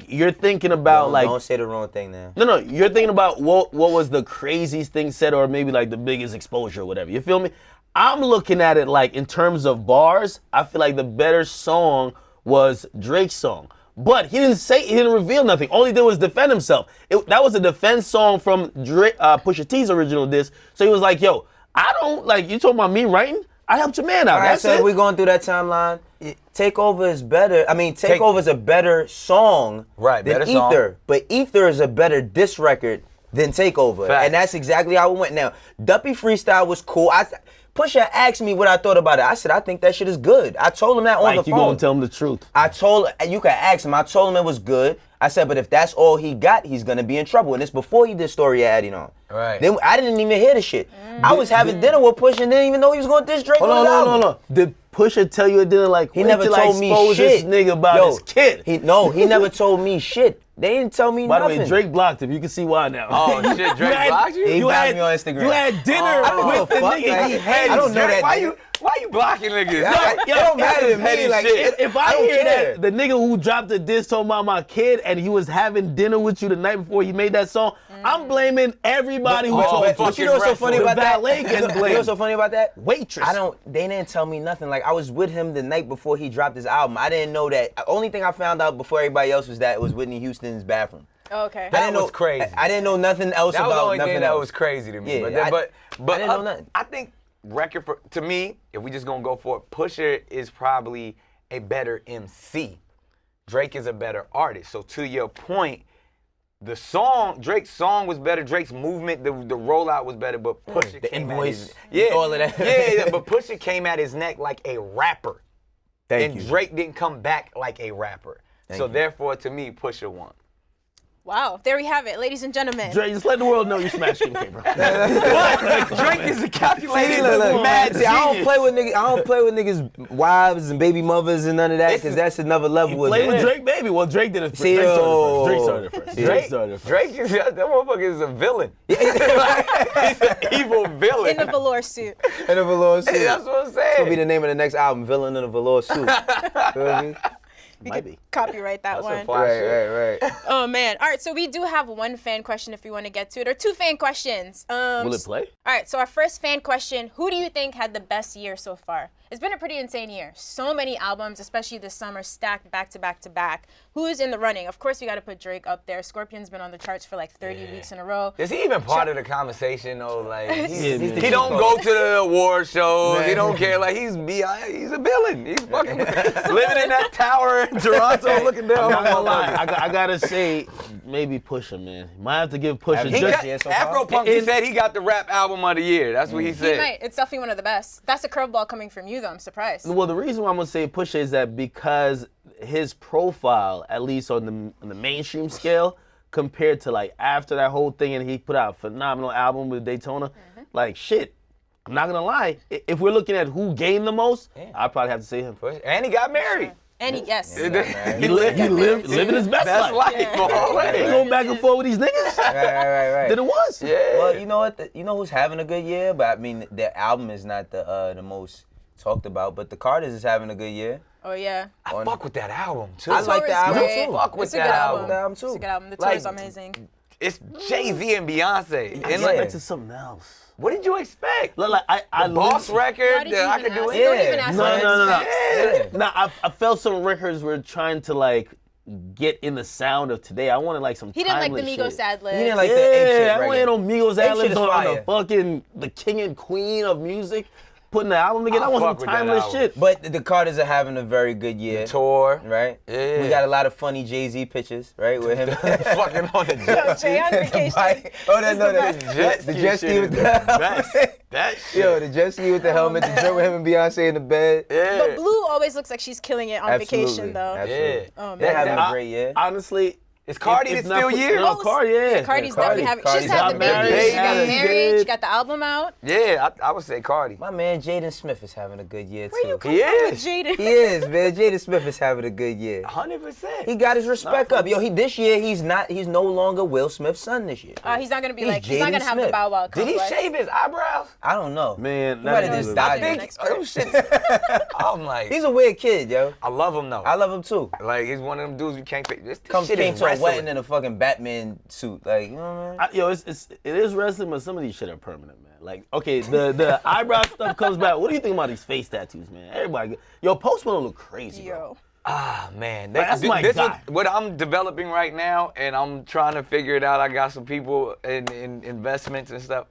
You're thinking about don't say the wrong thing now. No, you're thinking about what was the craziest thing said or maybe like the biggest exposure or whatever. You feel me? I'm looking at it like in terms of bars, I feel like the better song was Drake's song. But he didn't reveal nothing. All he did was defend himself. That was a defense song from Pusha T's original diss. So he was like, yo, I don't, like, you talking about me writing? I helped your man out. All right, so we're going through that timeline. Takeover is better. I mean, Takeover is a better song than Ether. Song. But Ether is a better diss record than Takeover. Fact. And that's exactly how it went. Now, Duppy Freestyle was cool. Pusha asked me what I thought about it. I said, I think that shit is good. I told him that on the phone. You gonna tell him the truth. You can ask him. I told him it was good. I said, but if that's all he got, he's gonna be in trouble. And it's before he did Story of Adding On. Right. Then I didn't even hear the shit. I was having dinner with Pusha and didn't even know he was gonna diss Drake. No. Did Pusha tell you at dinner like he never told me shit? This nigga about his kid. He never told me shit. They didn't tell me nothing. By the way, Drake blocked him. You can see why now. Oh shit, Drake blocked you? He blocked me on Instagram. You had dinner with the nigga. I don't know that. Why you blocking niggas? It don't matter to me. Like, if I hear that the nigga who dropped the diss told about my kid and he was having dinner with you the night before he made that song, I'm blaming everybody who told me. But you know what's so funny about that? You know what's so funny about that? Waitress. They didn't tell me nothing. Like, I was with him the night before he dropped his album. I didn't know that. The only thing I found out before everybody else was that it was Whitney Houston's bathroom. Oh, okay. That was crazy. I didn't know nothing else about nothing else. That was the only thing that was crazy to me. Yeah, but I didn't know nothing. I think to me, if we just gonna go for it, Pusha is probably a better MC. Drake is a better artist. So to your point, Drake's song was better. Drake's movement, the rollout was better. But Pusha the invoice, all of that. yeah. But Pusha came at his neck like a rapper, and Drake didn't come back like a rapper. So therefore, to me, Pusha won. Wow, there we have it, ladies and gentlemen. Drake, just let the world know you smashed him, bro. Drake is a calculated mad genius. I don't play with niggas' wives and baby mothers and none of that because that's another level. You played with Drake, baby. Well, Drake did it first. Drake started it first. Drake is that motherfucker is a villain. He's an evil villain. In a velour suit. In a velour suit. That's what I'm saying. It's gonna be the name of the next album, Villain in a Velour Suit. You know what I mean? We could copyright that one. Right. Oh, man. All right, so we do have one fan question if you want to get to it, or two fan questions. Will it play? All right, so our first fan question, who do you think had the best year so far? It's been a pretty insane year. So many albums, especially this summer, stacked back to back to back. Who is in the running? Of course, we got to put Drake up there. Scorpion's been on the charts for like 30 weeks in a row. Is he even part of the conversation, though? Like, he don't go to the award shows. Man. He don't care. Like, he's a villain. He's fucking living in that tower in Toronto looking down. I'm not gonna lie. I got to say, maybe Pusha, man. Might have to give Pusha Afropunk, he said he got the rap album of the year. That's what he said. He might. It's definitely one of the best. That's a curveball coming from you, though. I'm surprised. Well, the reason why I'm going to say Pusha is that because his profile, at least on the mainstream scale, compared to like after that whole thing and he put out a phenomenal album with Daytona, like shit, I'm not going to lie. If we're looking at who gained the most, I'd probably have to say him. And he got married. And yes. He living his best That's life. life, bro. He going back and forth with these niggas. Right. Than it was. Yeah. Well, you know what? You know who's having a good year? But I mean, their album is not the most talked about. But the Carters is having a good year. Oh yeah. I fuck with that album too. I like the album great. too. Fuck with It's a that good album. The album too. It's a good album. The Like, tour's amazing. It's Jay-Z and Beyonce. I And Yeah. expected something else. what did you expect? Look, like I Boss literally- record? Why did you I even could do ask? it. Don't even ask No. us. Yeah. Nah, I felt some records were trying to like get in the sound of today. I wanted like some. He didn't like the timeless Migos shit. sad libs. He didn't like the ape shit. I don't Right? want no Migos Ape ad shit is libs on the fire. fucking the king and queen of music, putting the album together. I I want fuck some with that timeless album. shit. But the Carters are having a very good year. Tour. Right? Yeah. We got a lot of funny Jay-Z pictures, right? With him. Fucking on the jet. Jay on vacation. Oh, that's no, the that's best. the jet ski with the That shit. Yo, the jet ski with the helmet, the joke with him and Beyonce in the bed. Yeah. But Blue always looks like she's killing it on vacation though. Absolutely. Yeah. Oh, They're man. having a great year. Honestly, Is Cardi if the not still for- year? No, Cardi, yeah. Cardi's Cardi. definitely having. Cardi's She's had got the married, baby. She got Cardi's married. good. She got the album out. Yeah, I would say Cardi. My man Jaden Smith is having a good year Where you too. come He from with is. Jaden? He is, man. Jaden Smith is having a good year. 100%. He got his respect up. Yo, this year he's no longer Will Smith's son this year. He's not gonna be He's like. He's not Jaden gonna have the Smith. Bow Wow Did he complex. shave his eyebrows? I don't know. Man, He might have that just nigga- died. I think them shit. I'm like, He's a weird kid, yo. I love him though. I love him too. Like he's one of them dudes you can't pick. This Comes shit came is to a wrestling. wedding in a fucking Batman suit. Like, you know what I mean? Yo, it is wrestling, but some of these shit are permanent, man. Like, okay, the eyebrow stuff comes back. What do you think about these face tattoos, man? Everybody, yo, Post Malone look crazy, bro. Yo. Ah man, That's my this guy. is what I'm developing right now, and I'm trying to figure it out. I got some people in investments and stuff.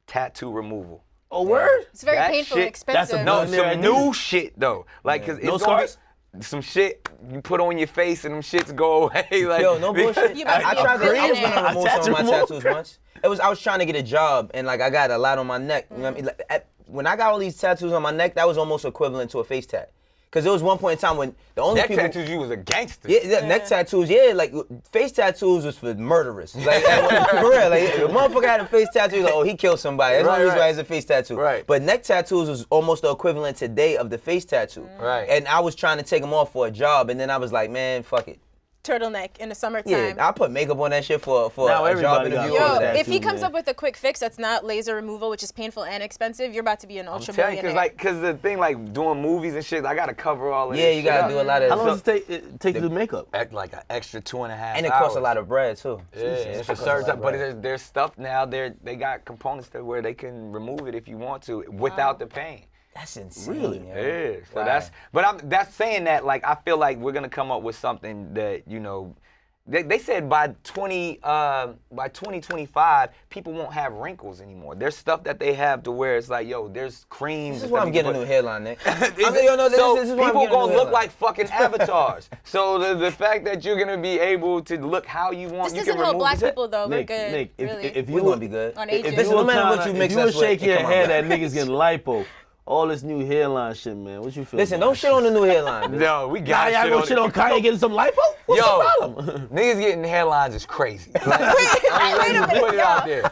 Tattoo removal. Oh, word? It's very That painful and shit- expensive. that's a No, Millionaire some idea. new shit though. Like, cause No it's gonna be scars? some shit you put on your face and them shits go away. Like, Yo, no bullshit. You about to I be a tried to. I was billionaire. gonna remove some of my Tattoo tattoos once. I was trying to get a job, and like I got a lot on my neck. You know what I mean? Like, when I got all these tattoos on my neck, that was almost equivalent to a face tat. Cause there was one point in time when the only Neck people. tattoos, you was a gangster. Yeah, neck tattoos. Yeah, like face tattoos was for murderers. Like for real, like if a motherfucker had a face tattoo, like, oh, he killed somebody. That's the Right, only reason why right. he has a face tattoo. Right. But neck tattoos was almost the equivalent today of the face tattoo. Right. And I was trying to take them off for a job, and then I was like, man, fuck it. Turtleneck in the summertime. Yeah, I put makeup on that shit for Now a job everybody got interview. all Yo, All that. that. if he too, comes man. up with a quick fix that's not laser removal, which is painful and expensive, you're about to be an I'm ultra telling you, billionaire. cause the thing like doing movies and shit, I gotta cover all of Yeah, this you shit gotta up. do a lot of. How long does it take to do makeup? At like an extra 2.5 and it costs a lot of bread too. Yeah, it's a costs a certain lot type, of but bread. there's stuff now. They got components that where they can remove it if you want to without the pain. That's insane. Really? yo. Yeah, so Wow. that's saying that like I feel like we're gonna come up with something that they said by 2025 people won't have wrinkles anymore. There's stuff that they have to where it's like there's creams. This is and why stuff I'm you getting a can new put- hairline, Nick. so this is why I'm people getting a gonna new look hairline. like fucking avatars. So the fact that you're gonna be able to look how you want, this you doesn't can help remove black the- people though. We're good. Nick, really. if you We're would gonna be good. On If aging. you Listen, no would matter what kinda- you mix if you would us with, shake it your come out head better. that niggas getting lipo, all this new hairline shit, man. What you feel? Listen, about don't shit on the new hairline. bitch. No, we Nah, got y'all gonna shit on Kanye getting some lipo? What's Yo, the problem? niggas getting hairlines is crazy. Like, wait a minute, put it out yo. there.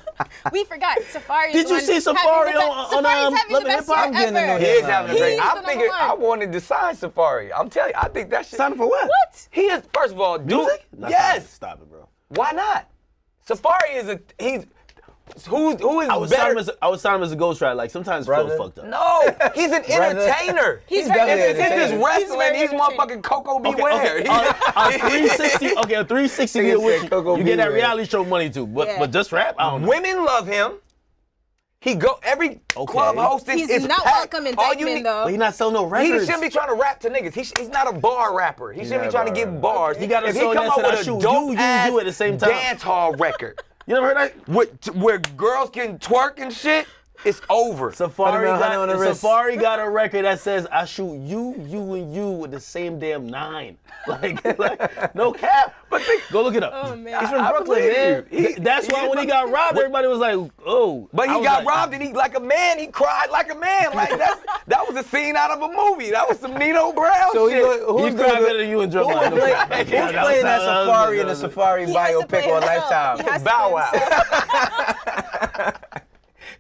We forgot. Safari. Did you see Safari on Safari's having Love the and best Hip Hop? year I'm getting a ever. new He is having a great. He's I the figured number I one. wanted to sign Safari. I'm telling you, I think that shit. Signing for what? What? He is first of all, dude. Music? Nah, Yes. Stop it, bro. Why not? Safari is who is I was better? signing him as a ghostwriter. Like sometimes Brother. Phil's fucked up. No, he's an entertainer. He's If very it's entertaining. his He's wrestling, very he's entertaining. motherfucking Coco Okay, Beware. a 360. Okay, a 360 deal with you. Coco You get that Beware. reality show money too, but Yeah. but just rap, I don't know. Women love him. He go every club hosting. He's is not packed. welcome in All you Dykeman need- though. But he not selling no He records. shouldn't be trying to rap to niggas. He's not a bar rapper. He shouldn't be not a trying to bar give rapper. bars. He got a if he song come that out said, with I a shoot dope you ass at the same time. dance hall record You never heard that? where girls can twerk and shit, it's over. Safari $100 on the wrist. Safari got a record that says I shoot you, and you with the same damn 9. Like no cap. But go look it up. Oh man. He's from I Brooklyn, believe man. you. That's why when he got robbed, everybody was like, oh. But I he was got like, robbed and he like a man. He cried like a man. Like that was a scene out of a movie. That was some Nino Brown So shit. He cried better than you and Joe. Who's playing that Safari in the Safari He has to biopic play on himself. Lifetime? He has to Bow play Wow. himself.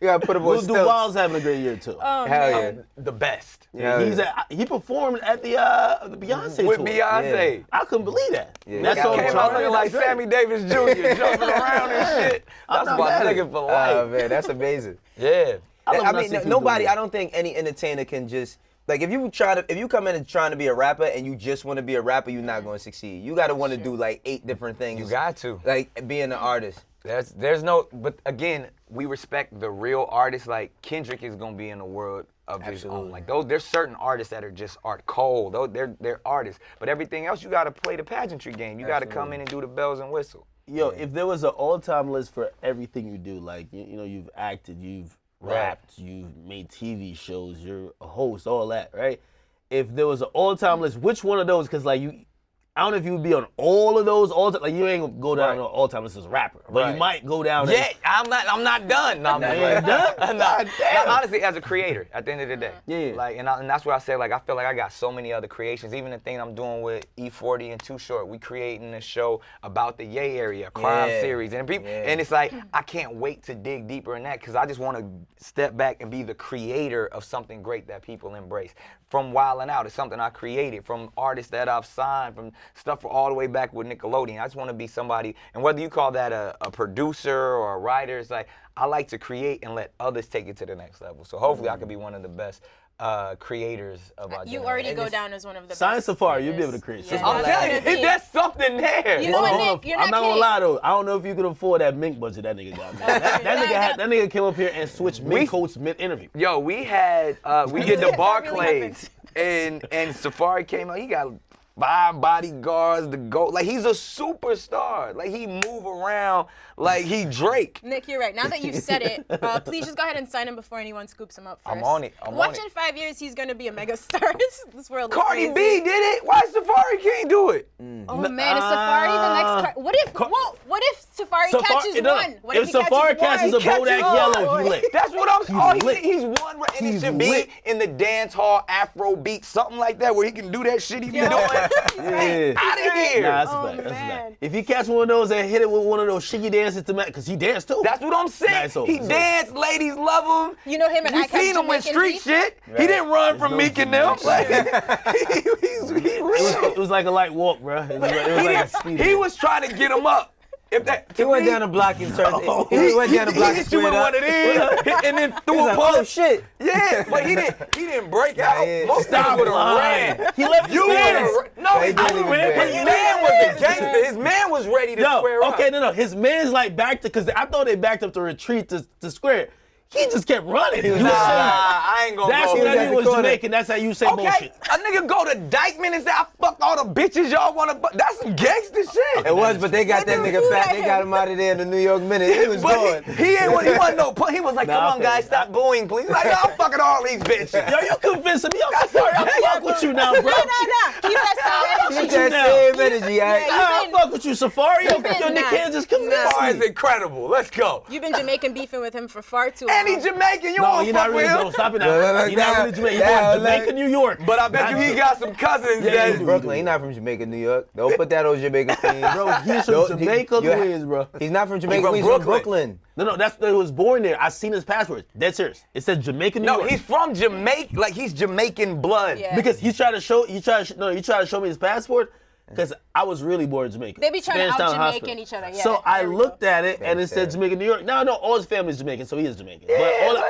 gotta put him on Lil stilts. Duval's having a great year too. Oh, Hell man. yeah. The best. Yeah, He performed at the Beyonce With tour. Beyonce. I couldn't believe that. Yeah. That Yeah. song Came out looking like Sammy Davis Jr. jumping around and shit. That's not my mad at nigga for life. Oh man, that's amazing. Yeah. love when I I mean, see people nobody. do that. I don't think any entertainer can just like if you come in and trying to be a rapper and you just want to be a rapper, you're not going to succeed. You got to want to do like 8 different things. You got to. like being an artist. There's no, but again, we respect the real artists. Like Kendrick is gonna be in the world of his own. Like there's certain artists that are just art cold. They're artists. But everything else, you gotta play the pageantry game. You gotta come in and do the bells and whistle. Yo, if there was an all-time list for everything you do, like you know, you've acted, you've rapped, you've made TV shows, you're a host, all that, right? If there was an all-time list, which one of those? Because like I don't know if you would be on all of those all time. Like you ain't gonna go down on all time list as a rapper, but you might go down. Yeah, I'm not done. No, I'm not done. I'm not. Honestly, as a creator, at the end of the day. Yeah. Like, and that's where I say, like, I feel like I got so many other creations. Even the thing I'm doing with E40 and Too Short, we creating a show about the Yay area, crime series, and people, and it's like I can't wait to dig deeper in that because I just want to step back and be the creator of something great that people embrace. From Wildin' Out, it's something I created. From artists that I've signed, from stuff all the way back with Nickelodeon. I just want to be somebody, and whether you call that a producer or a writer, it's like I like to create and let others take it to the next level. So hopefully I can be one of the best creators of our You generation. already go down as one of the Science best. Safari, you'll be able to create. Yeah, I'm that's telling you, gonna be- there's something there. You know what, Nick? You're I'm not gonna kidding. lie though. I don't know if you could afford that mink budget that nigga got. Man. That nigga came up here and switched mink coats mid interview. Yo, we had we did the Barclays, and Safari came out. He got 5 bodyguards, the GOAT. Like he's a superstar. Like he move around like he Drake. Nick, you're right. Now that you've said it, please just go ahead and sign him before anyone scoops him up first. I'm on it. Watch in 5 years, he's gonna be a mega star. This world is Cardi crazy. B did it. Why Safari can't do it? Oh man, is Safari the next? What if Safari catches one? What if Safari catches a Bodak Yellow, he lit. That's what I'm saying. He's one, and He's it should be lit. in the dance hall, Afro beat, something like that, where he can do that shit he be doing. Yeah. Out of here. Nah, that's Oh, a fact. That's a man. fact. If he catch one of those and hit it with one of those shiggy dances to match, because he danced too. That's what I'm saying. Nah, it's over, He it's danced, ladies love him. You know him and We I catch seen him with Jamaican street beef? shit. He didn't run from Meek and them. Like, he's real. It was like a light walk, bro. It was like a speed. He was trying to get him up. If that, He went down the block and turned. He went down the block and hit you squared with up. one of these, and then threw He's a like, punch. oh shit. Yeah, but he didn't break out. yeah. Most people would have ran. He left his You stance. would have. No, They he did didn't. leave his But stance. his man was a gangster. His man was ready to square up. Okay, no. His man's like backed to, because I thought they backed up to retreat to square. He just kept running. He was Nah, saying, I ain't gonna that's go. when that at nigga the was corner. Jamaican. That's how you say Okay, bullshit. a nigga go to Dykeman and say, I fucked all the bitches y'all wanna fuck. That's some gangster shit. It was, but they got that nigga fat. They got him out of there in the New York Minute. He was But going. he wasn't no punk. He was like, come Nah, on, guys, stop booing, please. Like, I'm fucking all these bitches. Yo, you convincing me. I'm sorry. I fuck with you now, bro. No. Keep that same Keep energy. that same energy, alright? I fuck with you, Safari. Yo, been Nick not. Kansas convinced Bar is me. incredible. Let's go. You've been Jamaican beefing with him for far too long. And he's Jamaican. You No, don't you're fuck not with really. him. No, stop it No, now. no, You're not really Jamaican. You're no, from Jamaica, New York. But I bet you he got some cousins Yeah, that he do. Brooklyn. He's not from Jamaica, New York. Don't put that on Jamaica, Queens. Bro, he's from Jamaica, Queens, bro. He's not from Jamaica, from Queens. He's from Brooklyn. Brooklyn. No, that's he was born there. I seen his passport. Dead serious. It said Jamaica, New No, York. he's from Jamaica. Like he's Jamaican blood. Yeah. Because he tried to show me his passport. Because I was really born in Jamaica. They be trying to Spanish Town out-Jamaican Hospital. each other, yeah. So I There we looked go. at it and it said Jamaica, New York. No, all his family's Jamaican, so he is Jamaican. But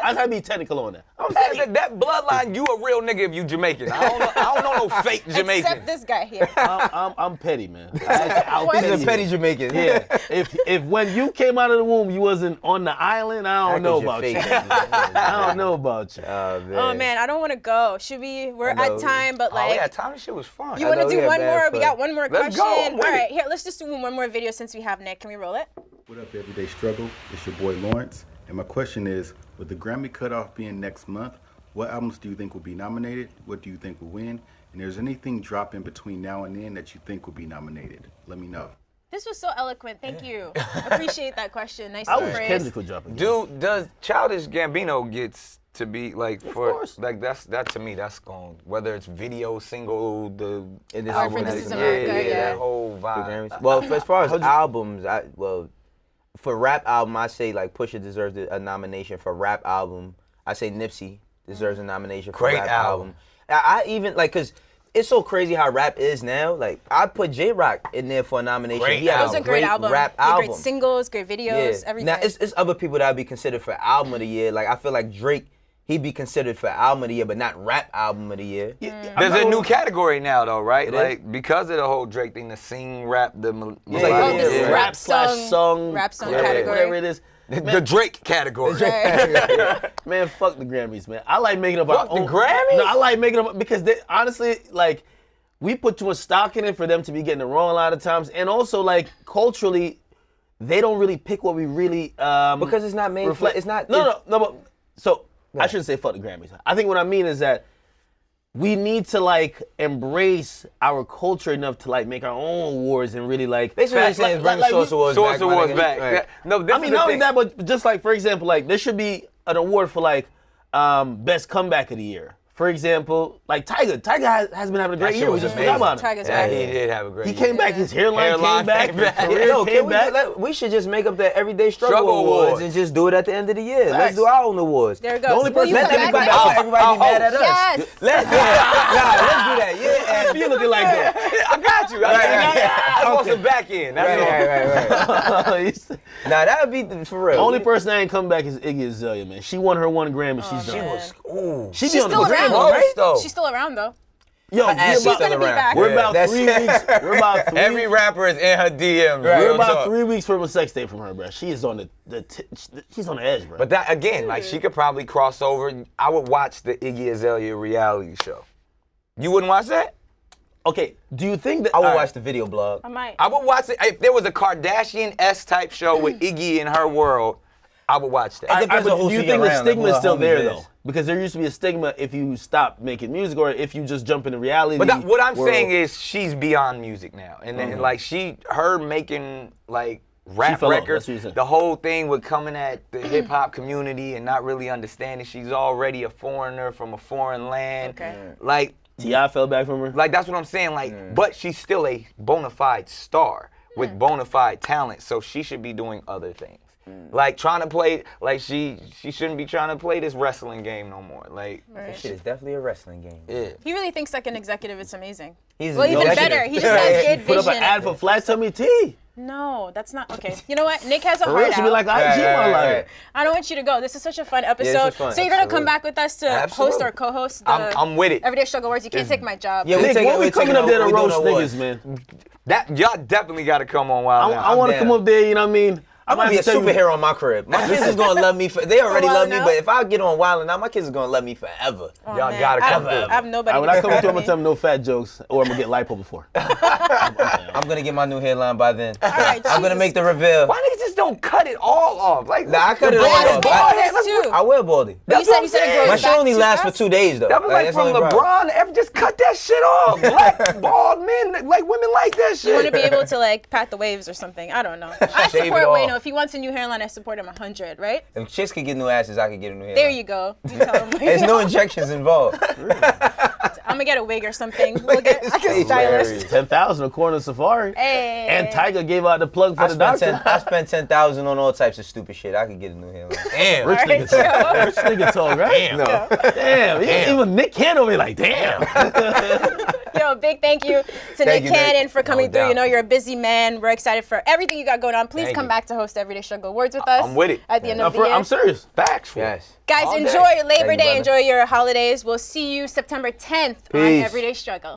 I gotta be technical on that. I'm saying That bloodline, you a real nigga if you Jamaican. I don't know no fake Jamaican. Except this guy here. I'm petty, man. He's a petty Jamaican. Yeah. If when you came out of the womb, you wasn't on the island, I don't know about you. I don't know about you. Oh man, I don't want to go. We're at time, but Oh like, yeah, Tommy shit was fun. you want to know, do we had one bad more? We fun. got one more Let's question. go, I'm All with right, it. here, let's just do one more video since we have Nick. Can we roll it? What up, Everyday Struggle? It's your boy Lawrence, and my question is, with the Grammy cutoff being next month, what albums do you think will be nominated? What do you think will win? And there's anything dropping between now and then that you think will be nominated? Let me know. This was so eloquent. Thank you. Appreciate that question. Nice I and wish phrased. Kendrick would drop again. Dude, does Childish Gambino gets to be like for course. like that to me that's going whether it's video, single, the In this for This Is America, yeah. that whole vibe. Well, as far as albums, for rap album, I say like Pusha deserves a nomination for rap album. I say Nipsey deserves a nomination for Great rap album. I even like cause it's so crazy how rap is now. Like I put J-Rock in there for a nomination. Great He had album. It was a great album. rap Great album. singles, great videos, everything. Now it's other people that would be considered for album of the year. Like I feel like Drake, he'd be considered for album of the year, but not rap album of the year. There's a new category now, though, right? It Like is? because of the whole Drake thing, the sing rap, the like, Oh, this yeah. rap song, rap song Yeah. category. whatever it is. the Drake category. Man, fuck the Grammys, man. I like making up our Fuck the own. Grammys? No, I like making up because they honestly like we put too much stock in it for them to be getting it wrong a lot of times, and also like culturally, they don't really pick what we really Because it's not made reflect. for, it's not. No. But so I shouldn't say fuck the Grammys. I think what I mean is that we need to like embrace our culture enough to like make our own awards and really like. Basically, what you're saying is bring the Source Awards Source back. my Awards nigga. back. Right. Yeah. No, this I is mean, the not only thing. that, but just like for example, like there should be an award for like best comeback of the year. For example, like Tyga. Tyga has been having a great shit year. We was just amazing. forgot about it. Tyga's Yeah, right. he did have a great He year. came back. His hairline Hairline came back. came back. His Yeah, career no, came back. we should just make up the Everyday Struggle Struggle Awards Awards. and just do it at the end of the year. Let's Facts. do our own awards. There it goes. The only Will you person come that back? can Everybody be mad at us. Yes. Let's do that. Yeah. You looking like that? I got you. I want some back end. That's all. Right. Nah, that would be for real. The only person that ain't come back is Iggy Azalea, man. She won her one Grammy. She's done. man. She be She's on still the around, Grammy, right? though. She's still around though. Yo, ass She's gonna be back. we're about That's- 3 weeks. We're about 3 Every rapper is in her DMs. Right. We're real about talk. 3 weeks from a sex tape from her, bro. She is on she's on the edge, bro. But that again, like she could probably cross over. I would watch the Iggy Azalea reality show. You wouldn't watch that? okay, do you think that I would all watch right, the video blog. I might. I would watch it if there was a Kardashian-esque type show with Iggy in her world. I would watch that. It depends but on who do you she think the around, like, stigma who is her still homies there is. though? Because there used to be a stigma if you stop making music or if you just jump into reality. But what I'm world. saying is she's beyond music now. And then like her making like rap fell off, records, that's what you're saying. the whole thing with coming at the hip hop community and not really understanding she's already a foreigner from a foreign land. Okay. Like T.I. fell back from her. Like that's what I'm saying. Like, but she's still a bona fide star with bona fide talent, so she should be doing other things. Like trying to play, like she shouldn't be trying to play this wrestling game no more. Like, This shit is definitely a wrestling game. yeah. He really thinks like an executive. It's amazing. He's Well, an even executive. better. He just has good Put vision. up an ad for Flat Tummy Tea. No, that's not okay. You know what? Nick has a For real, heart should be out. like IG my life. I don't want you to go. This is such a fun this episode. is fun. So you're gonna come Absolutely. back with us to host Absolutely. or co-host the I'm with it. Everyday Struggle Awards. You can't take my job. Yeah, Nick, when we coming up there to we doing roast awards. niggas, man? That y'all definitely got to come on Wild Now. I want to down. come up there, you know what I mean? I'm gonna be a superhero on my crib. My kids is gonna love me. They already love me, Wildin' Out? but if I get on Wild Now, my kids is gonna love me forever. Oh, Y'all man. gotta I come have- through. I have nobody. When I come up to him, I'm me. gonna tell him no fat jokes, or I'm gonna get lipo before. I'm gonna get my new hairline by then. All right, I'm gonna Jesus. make the reveal. Why niggas just don't cut it all off? Like, Nah, I cut it the all bald off. bald I- head, let's too. I wear baldy. But you said what it I'm grows My back shit only too lasts for fast? 2 days though. That was like that's from the only problem. LeBron. Just cut that shit off. Black bald men, like women like that shit. You want to be able to like pat the waves or something. I don't know. I Shave it support off. Wayno. If he wants a new hairline, I support him 100. Right? If chicks could get new asses, I could get a new hairline. There you go. You tell him. There's no injections involved. I'm gonna get a wig or something. We'll get like a stylist. 10,000 according to Safari. Hey. And Tiger gave out the plug for I the spent doctor. I spent 10,000 on all types of stupid shit. I could get a new hairline. Damn. Rich nigga talk. Rich nigga talk, right? Damn. No. Damn. Even Nick Cannon over here like, damn. Yo, big thank you to Thank Nick you, Nick. Cannon for coming No through. doubt. You know, you're a busy man. We're excited for everything you got going on. Please Thank come you. back to host Everyday Struggle Awards with us. I'm with it. At the end No, of the year. I'm serious. Facts. Yes. Guys, All day. enjoy Labor Thank you, Day. brother. Enjoy your holidays. We'll see you September 10th on Peace. Everyday Struggle.